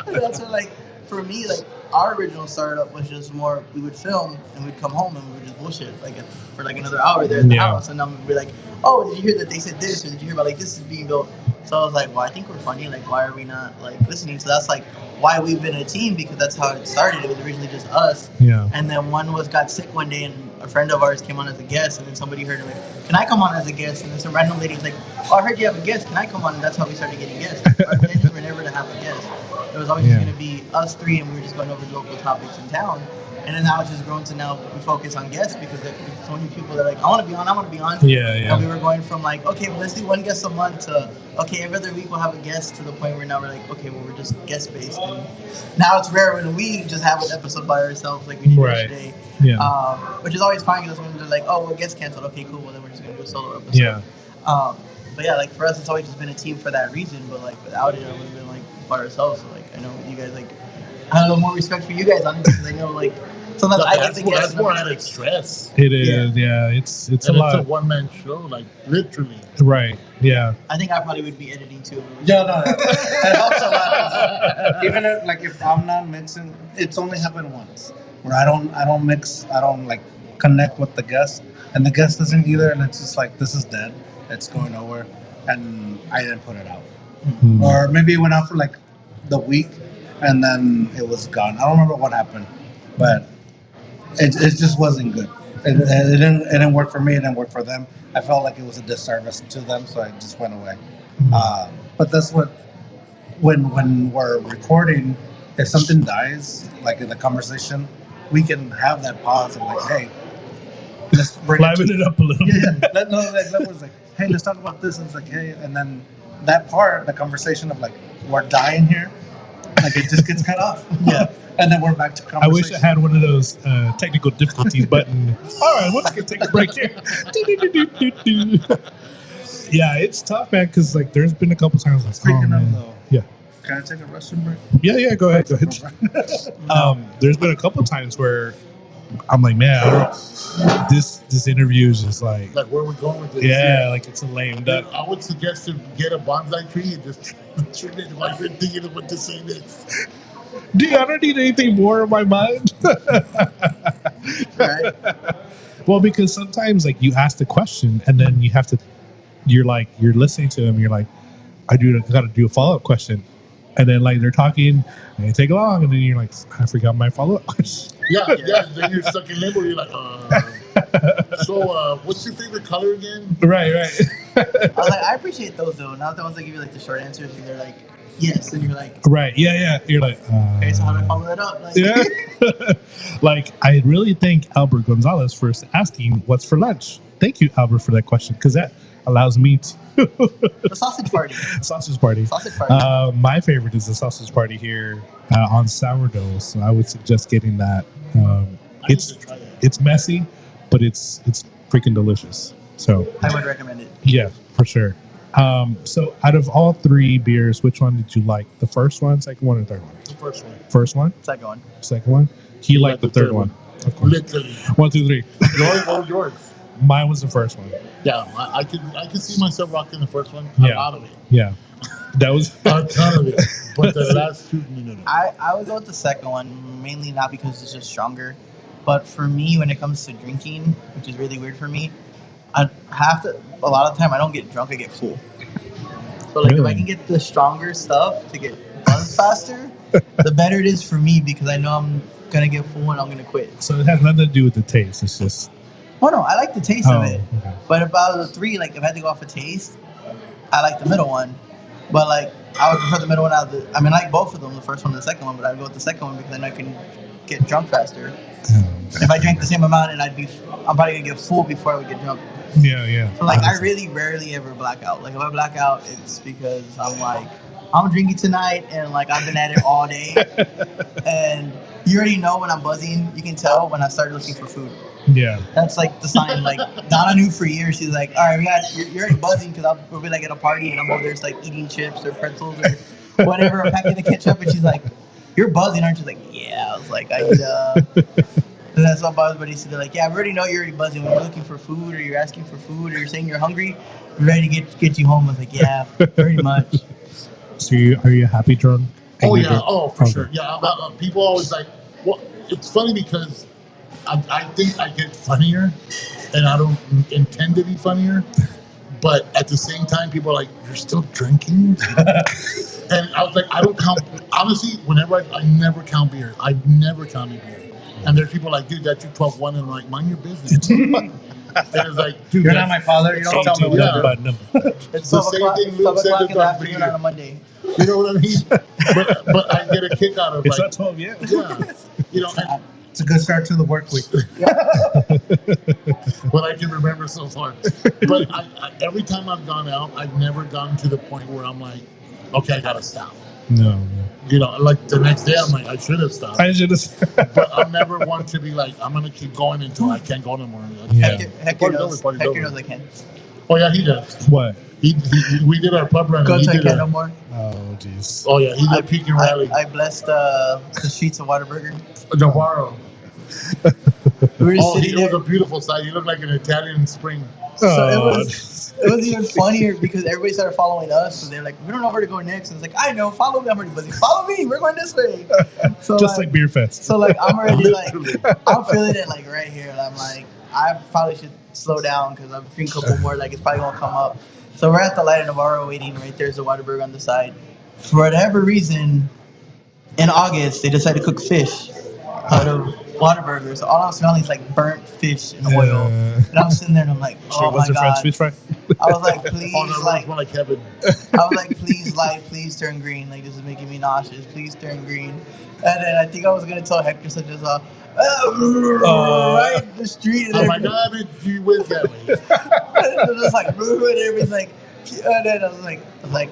That's what, like, for me, like, our original startup was just more, we would film and we'd come home and we would just bullshit like for like another hour there at the house, and then we'd be like, oh, did you hear that they said this, or did you hear about like this is being built? So I was like, well, I think we're funny, like, why are we not like listening? So that's like why we've been a team, because that's how it started. It was originally just us, and then one got sick one day, and a friend of ours came on as a guest, and then somebody heard him like, can I come on as a guest? And then some random lady was like, oh, I heard you have a guest, can I come on? And that's how we started getting guests. Our intentions were never to have a guest. It was always just going to be us three, and we were just going over the local topics in town. And then now it's just grown to now we focus on guests, because there's so many people that are like, I want to be on. And we were going from like, okay, well, let's do one guest a month to, okay, every other week we'll have a guest, to the point where now we're like, okay, well, we're just guest based. And now it's rare when we just have an episode by ourselves, like we did yesterday. Which is always fine, because when they're like, oh, well, guest canceled. Okay, cool. Well, then we're just going to do a solo episode. But yeah, like for us, it's always just been a team for that reason. But like without it, it would have been like by ourselves. So like I know you guys, like, I have a little more respect for you guys on it, because I know like sometimes I get the guests. That's more added stress. It is, it's a lot. It's a one-man show, like literally. Right. Yeah. I think I probably would be editing too. Yeah, no, it helps a lot. Even if, like, if I'm not mixing, it's only happened once where I don't mix. I don't like connect with the guest, and the guest doesn't either, and it's just like, this is dead, it's going nowhere, and I didn't put it out. Mm-hmm. Or maybe it went out for like the week, and then it was gone. I don't remember what happened, but it just wasn't good. It didn't work for me. It didn't work for them. I felt like it was a disservice to them, so I just went away. But that's what, when we're recording, if something dies, like in the conversation, we can have that pause and like, hey, let's bring liven it up a little bit. That was like, hey, let's talk about this. And it's like, hey, and then that part, the conversation of like, we're dying here, like it just gets cut off. Yeah. And then we're back to conversation. I wish I had one of those technical difficulties button. All right, let's take a break here. Yeah, it's tough, man, because like there's been a couple times like, Speaking of though, yeah. Can I take a restroom break? Yeah, go ahead. There's been a couple times where I'm like, man, this interview is just like where are we going with this? Yeah, like it's a lame duck. I would suggest to get a bonsai tree and just trim it while you're thinking of what to say next. Dude, I don't need anything more in my mind. Right. Well, because sometimes like you ask the question and then you're listening to them. You're like, I got to do a follow up question, and then like they're talking and they take long, and then you're like, I forgot my follow up question. Yeah. Then you're stuck in limbo. You're like, so what's your favorite color again? Right. I was like, I appreciate those though. Not the ones that give you like the short answers. And they're like, yes, and you're like, right, yeah. You're like, okay, so how do I follow that up? Like, yeah. Like, I really thank Albert Gonzalez for asking what's for lunch. Thank you, Albert, for that question, because that allows me to. The sausage party. Sausage party. My favorite is the sausage party here on sourdough, so I would suggest getting that. It's messy, but it's freaking delicious. So I would recommend it. Yeah, for sure. So out of all three beers, which one did you like? The first one, second one, or third one? The first one. First one? Second one. He liked the third one. Of course. Literally. 1, 2, 3. What was yours? Mine was the first one. Yeah, I could see myself rocking the first one. Yeah. A lot of it. Yeah. That was a ton of it. But the last two, no. I would go with the second one, mainly not because it's just stronger, but for me, when it comes to drinking, which is really weird for me, a lot of the time I don't get drunk, I get full. So like, if I can get the stronger stuff to get buzzed faster, the better it is for me, because I know I'm gonna get full and I'm gonna quit. So it has nothing to do with the taste. It's just. Oh no, I like the taste of it. Okay. But about the three, like if I had to go off of taste, I like the middle one. But like I would prefer the middle one out of the. I mean, I like both of them, the first one and the second one. But I'd go with the second one because then I can get drunk faster. If I drank the same amount, and I'm probably gonna get full before I would get drunk. Yeah. So like, I really rarely ever black out. Like if I black out, it's because I'm like, I'm drinking tonight, and like I've been at it all day, and you already know when I'm buzzing. You can tell when I start looking for food. Yeah. That's like the sign. Like Donna knew for years. She's like, all right, you're already buzzing, because we'll be like at a party and I'm over there just like eating chips or pretzels or whatever, I'm packing the ketchup, and she's like, you're buzzing, aren't you? Like, yeah. I was like, and that's what bothers me. They're like, yeah, we already know you're already buzzing. When you're looking for food, or you're asking for food, or you're saying you're hungry, we're ready to get you home. I was like, yeah, pretty much. So are you happy drunk? Oh yeah, for sure. Yeah, people always like. Well, it's funny because I think I get funnier, and I don't intend to be funnier. But at the same time, people are like, "You're still drinking," and I was like, "I don't count." Honestly, whenever I never count beer. I never count any beer. And there's people like, "Dude, that's your 12-1," and I'm like, "Mind your business." And it's like, "Dude, you're not my father. You don't tell me what to do." It's the same thing Luke said to Darth Vader on a Monday. You know what I mean? But I get a kick out of it's like, not 12 yet. Yeah, you know. It's a good start to the work week. What I can remember so far. But I, every time I've gone out, I've never gotten to the point where I'm like, okay, I gotta stop. No. You know, like the next day, I'm like, I should have stopped. But I'm never one to be like, I'm gonna keep going until I can't go no more. Like, yeah. Hector knows I can. Oh yeah, he does. What? We did our pub run. Go and to he I did can't no more. Oh jeez. Oh yeah, he did Peak and Rally. I blessed the streets of Whataburger. Navarro. We were Oh, sitting it there. was a beautiful sight. You look like an Italian spring. So it was even funnier because everybody started following us. So they're like, we don't know where to go next. And it's like, I know, follow me. I'm already busy. Follow me. We're going this way. So just like Beer Fest. So like I'm already like I'm feeling it like right here. And I'm like I probably should slow down because I'm feeling a couple more. Like it's probably gonna come up. So we're at the Light of Navarro waiting. Right there's the Whataburger on the side. For whatever reason, in August they decided to cook fish out of Whataburger. So all I was smelling is like burnt fish and oil. And I'm sitting there and I'm like, oh my god. French fish fry? I was like, please, like, Kevin. I was like, please turn green. Like, this is making me nauseous. Please turn green. And then I think I was gonna tell Hector such as right in the street. And oh my god, you went that way. it was just like, and everything's like, and then I was like,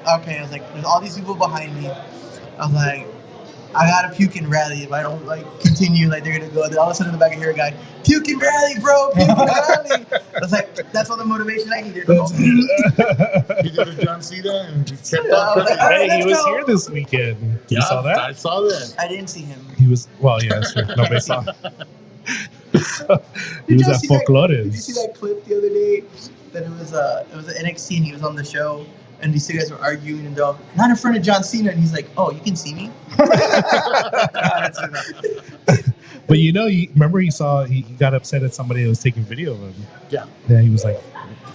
okay. I was like, there's all these people behind me. I was like, I gotta puke and rally if I don't like continue. Like they're gonna go. Then all of a sudden in the back I hear a guy, puke and rally, bro, puke and rally. I was like, that's all the motivation I needed. He did a John Cena and just kept on. Like, hey, he was here this weekend. You saw that? I saw that. I didn't see him. He was yeah, that's true. Nobody saw him. He was at Folklores. Did you see that clip the other day? That it was an NXT and he was on the show. And these two guys were arguing and they're all, not in front of John Cena. And he's like, oh, you can see me? But remember he got upset at somebody that was taking video of him. Yeah. Yeah, he was like,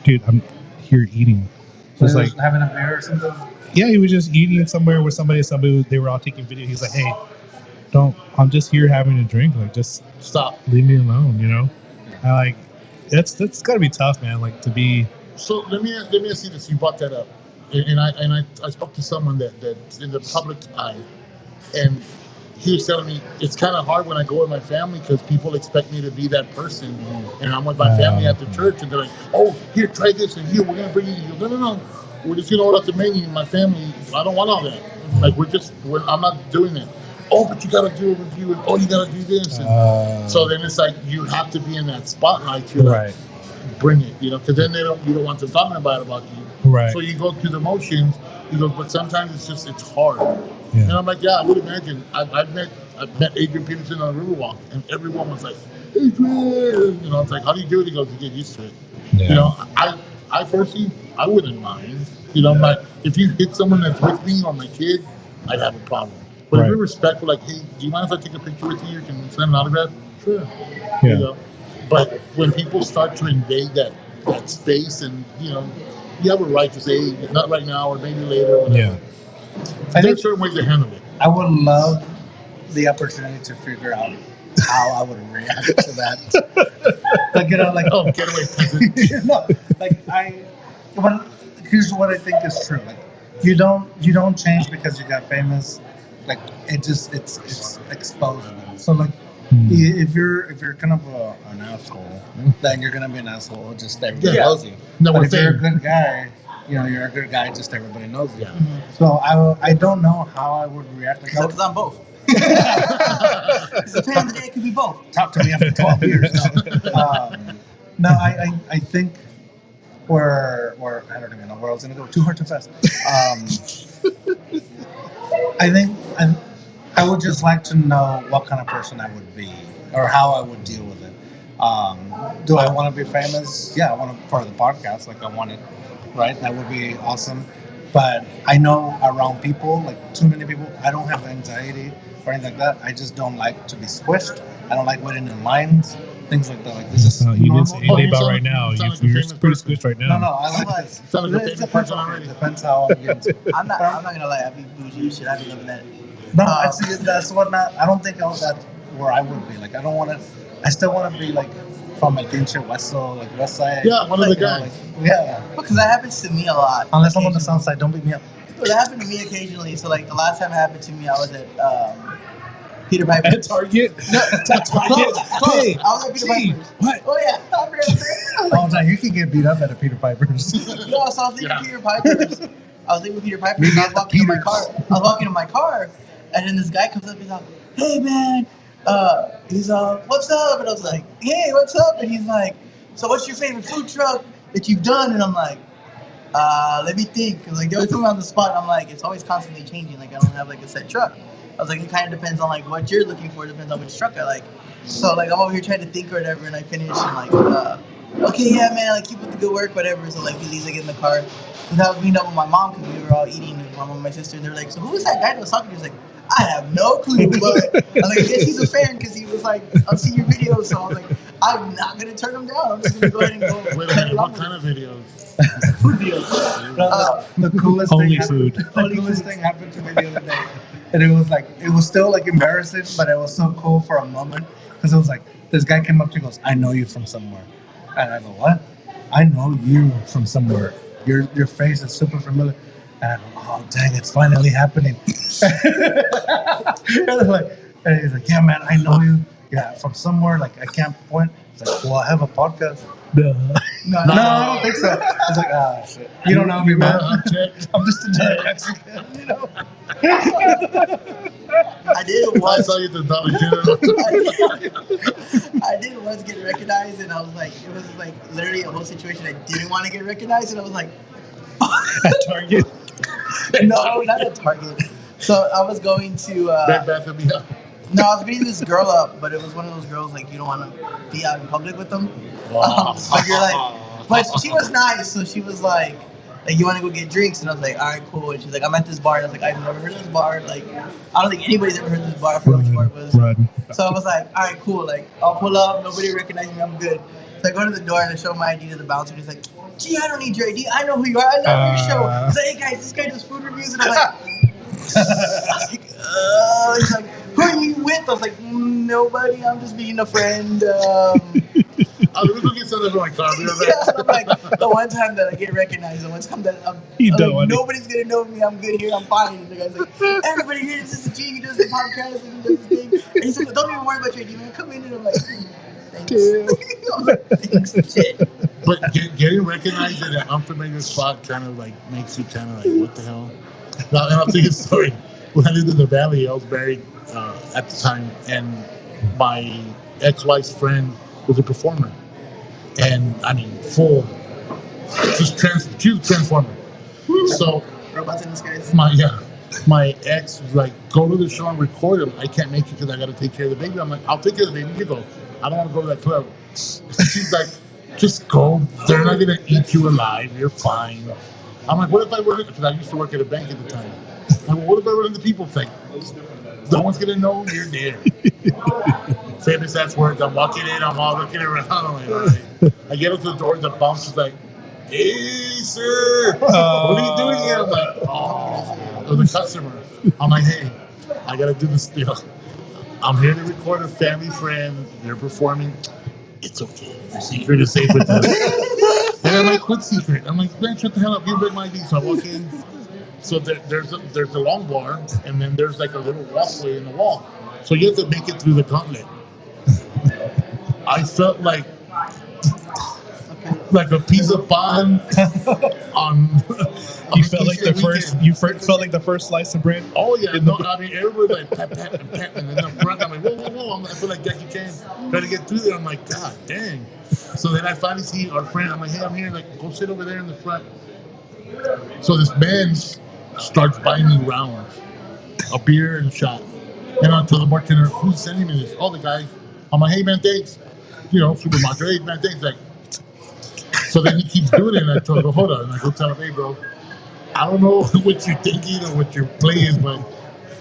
dude, I'm here eating. So he was having a beer or something? Yeah, he was just eating somewhere with somebody, they were all taking video. He's like, hey, I'm just here having a drink. Like, just stop. Leave me alone, I like, that's got to be tough, man, like to be. So let me ask you this. You brought that up. And I spoke to someone that's in the public eye, and he was telling me it's kind of hard when I go with my family because people expect me to be that person, and I'm with my family at the church, and they're like, "Oh, here, try this, and here we're gonna bring you." No, we're just gonna order up the menu. My family, I don't want all that. Like I'm not doing that. Oh, but you gotta do a review, and oh, you gotta do this. And so then it's like you have to be in that spotlight to like, bring it, because then you don't want them talking about you. Right. So you go through the motions, but sometimes it's hard. Yeah. And I'm like, yeah, I would imagine. I've met Adrian Peterson on the Riverwalk, and everyone was like, Adrian, it's like, how do you do it? He goes, you get used to it. Yeah. I personally, I wouldn't mind. If you hit someone that's with me or my kid, I'd have a problem. But if you're respectful, like, hey, do you mind if I take a picture with you? You can send an autograph? Sure. Yeah. But when people start to invade that space, and you have a right to say not right now or maybe later. Or whatever. Yeah. There's certain ways to handle it. I would love the opportunity to figure out how I would react to that. Like oh, get away, peasant. No, here's what I think is true. Like you don't change because you got famous. Like it's exposing them. So like. If you're kind of an asshole, then you're gonna be an asshole. Just everybody knows you. No, but if you're a good guy, you're a good guy. Just everybody knows you. Yeah. So I don't know how I would react. Because I'm both. Because depending on the day, it could be both. Talk to me after 12 years. No, I think we're I don't even know where I was gonna go. Too hard, too fast. I think. I would just like to know what kind of person I would be or how I would deal with it. Do I want to be famous? Yeah, I want to for the podcast. Like I want it, right? That would be awesome. But I know around people, like too many people, I don't have anxiety or anything like that. I just don't like to be squished. I don't like waiting in lines, things like that. Like this is you didn't say anything about right now. You're pretty squished right now. No, I don't like. It depends already. Depends how I'm getting. I'm not gonna lie. I'd be bougie and shit. I'd be loving that. No, that's what not. I don't think that's where I would be. Like, I don't want to. I still want to be like from a Pinche Westside, like West Side. Yeah, one of the guys. Because that happens to me a lot. Unless I'm on the South Side, don't beat me up. It happened to me occasionally. So like the last time it happened to me, I was at Peter Piper's. At Target? No, at Target. Hey, I was at Peter Piper's. What? Oh yeah. Oh, no, you can get beat up at a Peter Piper's. No, so I was leaving Peter Piper's. I was leaving Peter Piper's. I was walking to my car. And then this guy comes up, he's like, hey man, what's up? And I was like, hey, what's up? And he's like, so what's your favorite food truck that you've done? And I'm like, Let me think. Cause like they always put me on the spot. I'm like, it's always constantly changing. Like I don't have like a set truck. I was like, it kind of depends on like what you're looking for. Depends on which truck I like. So like I'm over here trying to think or whatever, and I finish and like, okay, yeah, man, like keep up the good work, whatever. So like we leave, like in the car. And I was meeting up with my mom because we were all eating with my mom and my sister, and they're like, so who was that guy that was talking? He was like, I have no clue, but I was like, I guess he's a fan because he was like, I've seen your videos, so I was like, I'm not gonna turn him down. I'm just gonna go ahead and go. Wait a minute, what kind of videos? Food videos. The coolest Only thing food. The coolest thing happened to me the other day, and it was still like embarrassing, but it was so cool for a moment because it was like this guy came up to me and goes, I know you from somewhere, and I go, what? I know you from somewhere. Your face is super familiar. And I go, oh dang, it's finally happening. and he's like, yeah, man, I know you. Yeah, from somewhere. Like I can't point. It's like, well, I have a podcast. No, I don't think so. I was like, shit. You don't know me, man. I'm just a giant Mexican, you know. I did once. I saw you at the Dollar General. I did once get recognized, and I was like, it was like literally a whole situation. I didn't want to get recognized, and I was like, at Target. No, not at Target. So I was going to. Bed Bath & Beyond. No, I was beating this girl up, but it was one of those girls like you don't want to be out in public with them. But you're like, but she was nice, so she was like, you want to go get drinks? And I was like, all right, cool. And she's like, I'm at this bar. And I was like, I've never heard of this bar. Like, I don't think anybody's ever heard of this bar. I forgot which bar it was. So I was like, all right, cool. Like, I'll pull up. Nobody recognizes me. I'm good. So I go to the door and I show my ID to the bouncer. And he's like, gee, I don't need your ID. I know who you are. I love your show. He's like, hey guys, this guy does food reviews. And I'm like, he's like, who are you with? I was like, nobody. I'm just being a friend. Let me go get something from my car. Yeah, I'm like, the one time that I get recognized, the one time that I'm like, nobody's gonna know me. I'm good here. I'm fine. And the guy's like, everybody here is just a G. He does the podcast and he does his thing. And he's like, don't even worry about your ID, man. Come in. And I'm like, thanks. I'm like, thanks. Shit. But getting recognized at an unfamiliar spot kind of like makes you kind of like, what the hell? Now, and I'll tell you a story. When I lived in the Valley, I was married at the time, and my ex-wife's friend was a performer. And I mean, full, she was a transformer. So, robots in disguise. My ex was like, go to the show and record him. I can't make it because I got to take care of the baby. I'm like, I'll take care of the baby. You go. I don't want to go to that club. She's like, just go. They're not going to eat you alive. You're fine. I'm like, what if I work? Because I used to work at a bank at the time. I'm like, what if I run into people thing? No one's going to know you're there. Famous ass words. I'm walking in. I'm all looking around. I'm like, all right. I get up to the door. The bouncer's like, hey, sir. What are you doing here? I'm like, oh, the customer. I'm like, hey, I got to do this deal. I'm here to record a family friend. They're performing. It's okay. Your secret is safe with us. And I'm like, what secret? I'm like, man, shut the hell up. You break my ID. So I walk in. So there's a long bar, and then there's like a little walkway in the wall. So you have to make it through the gauntlet. I felt like a piece of pan on. You felt like the first. You felt like the first slice of bread. Oh yeah, no, I mean everybody like pat, and then the front. I'm like, whoa! I feel like Jackie Chan trying to get through there. I'm like, God dang! So then I finally see our friend. I'm like, hey, I'm here. Like, go sit over there in the front. So this man starts buying me rounds, a beer and a shot, and I tell the bartender, who's sending me this? Oh, the guy. I'm like, hey man, thanks. You know, super macho. Hey man, thanks. Like, so then he keeps doing it, and I told him, hold on. And I go tell him, hey bro, I don't know what you're thinking or what your play is, but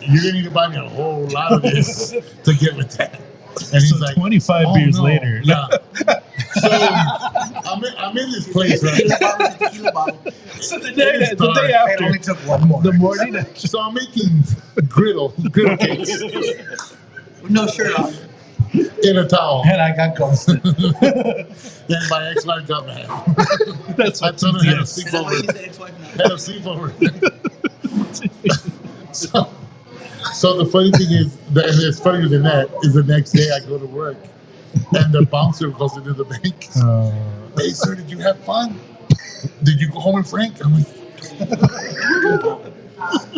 you're gonna need to buy me a whole lot of this to get with that. And he's like, 25 beers later. Yeah. So I'm in this place, right? So the day after, it only took one more. The morning after. So I'm making griddle cakes. With no shirt on. In a towel. And I got ghosted. Then my ex-wife got mad. That's I told her I had a sleepover. So the funny thing is, and it's funnier than that, is the next day I go to work and the bouncer goes into the bank. Hey sir, did you have fun? Did you go home with Frank? I'm like,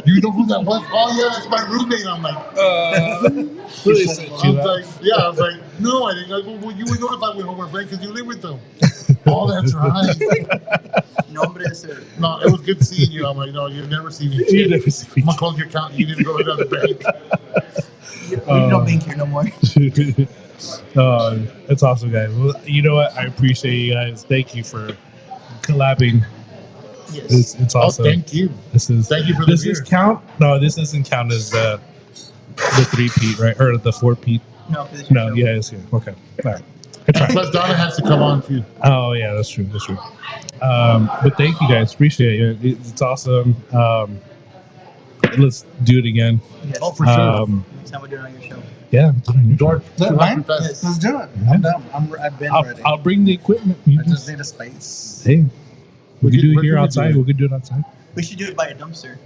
You know who that was? Oh yeah, that's my roommate. I'm like, really I was like, no, I didn't. I go, well, you would know if I went home with friend because you live with them. Oh, that's right. No, it was good seeing you. I'm like, no, you've never seen me. You never see me. I'm gonna close your account. You need to go to another bank. We don't bank here no more. That's awesome, guys. Well, you know what? I appreciate you guys. Thank you for collabing. Yes. It's awesome. Thank you. Thank you for this is count? No, this doesn't count as the 3-peat, right? Or the 4-peat? No, yeah, it's here. Okay. All right. Plus, Donna has to come on too. Oh, yeah, that's true. But thank you guys. Appreciate it. It's awesome. Let's do it again. Yes. Oh, for sure. Next time we do it on your show. Yeah, George, Let's do it. I'm done. I've been ready. I'll bring the equipment. I just need a space. Hey, we can do it here outside. We can do it outside. We should do it by a dumpster.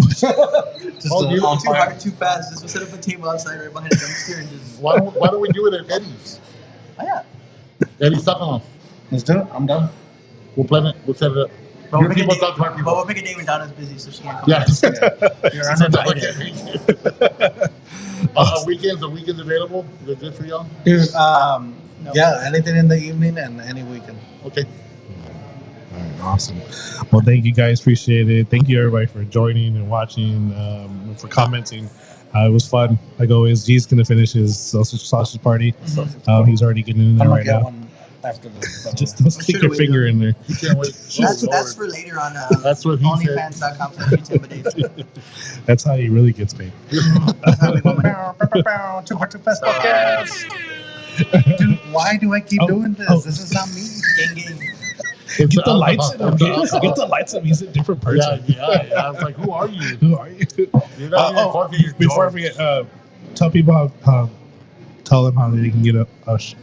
Just Too hard, too fast. Just set up a table outside right behind a dumpster and just. Why don't we do it at Eddie's? Oh yeah. Eddie's Taco. Let's do it. I'm done. We'll plan it. We'll set it up. But Your people talk to our people. we'll make a day when Donna's busy so she can't come. Yeah. You're uninvited. Weekends available? Is it good for y'all? Dude, No. yeah, anything in the evening and any weekend. Okay. All right, awesome. Well, thank you guys. Appreciate it. Thank you everybody for joining and watching, and for commenting. It was fun. Like always, G's gonna finish his sausage party. He's already getting in there I'm right gonna get now. one after this. Just don't stick your finger in there. You can't wait. That's for later on. That's what he said. OnlyFans.com/intimidate. That's how he really gets paid. Too hard, too fast podcast. Dude, why do I keep doing this? This is not me. Gang. Get the lights in him. Get the lights in him. He's a different person. Yeah. I was like, who are you? Who are you? You're not even talking to Before I forget, tell people tell them how they can get watch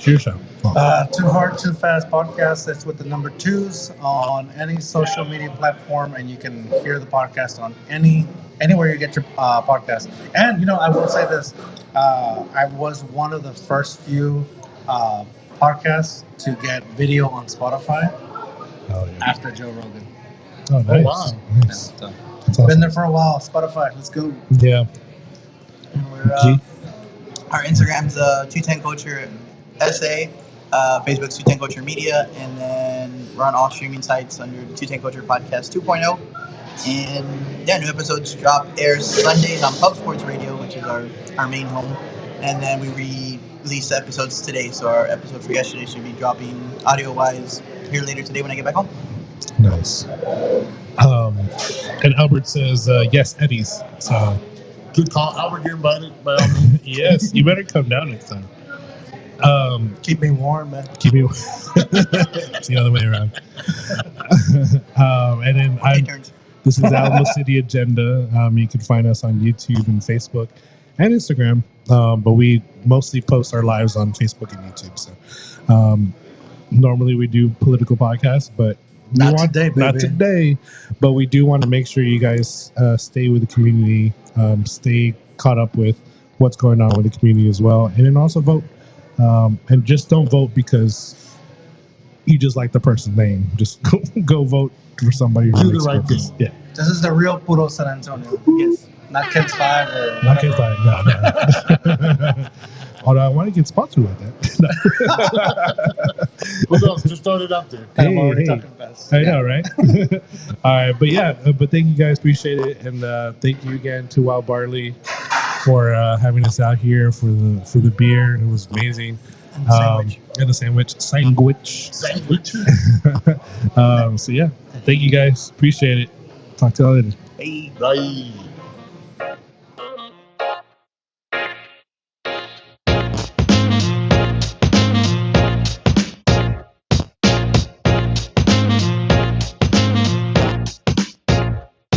your show. Too Hard, Too Fast podcast. That's with the number 2s on any social media platform, and you can hear the podcast on anywhere you get your podcast. And I will say this: I was one of the first few podcasts to get video on Spotify after Joe Rogan. Oh, nice. Oh, wow. Nice. So, That's awesome. been there for a while. Spotify, let's go. Yeah. And our Instagram's 210 Culture SA, Facebook's 210 Culture Media, and then we're on all streaming sites under the 210 Culture Podcast 2.0. And yeah, new episodes airs Sundays on Pub Sports Radio, which is our main home. And then we release the episodes today, so our episode for yesterday should be dropping audio-wise here later today when I get back home. Nice. And Albert says, yes, Eddie's. So Good call. Albert, you're invited by all means. yes, you better come down next time. Keep me warm, man. Keep me. It's the other way around. And then this is Alamo City Agenda. You can find us on YouTube and Facebook and Instagram, but we mostly post our lives on Facebook and YouTube. So normally we do political podcasts, but Not today. But we do want to make sure you guys stay with the community, stay caught up with what's going on with the community as well, and then also vote. And just don't vote because you just like the person's name. Just go vote for somebody who Do the makes right purpose. thing. Yeah. This is the real puro San Antonio. Yes. Not Kids 5 or Not Kids Live. No. Although I want to get sponsored with that. Who knows? Just throw it out there. I'm already Hey. talking fast. I know, right? All right, but thank you guys, appreciate it, and thank you again to Wild Barley for having us out here for the beer. It was amazing. And the sandwich. Sandwich. So yeah, thank you guys, appreciate it. Talk to you all later. Hey. Bye.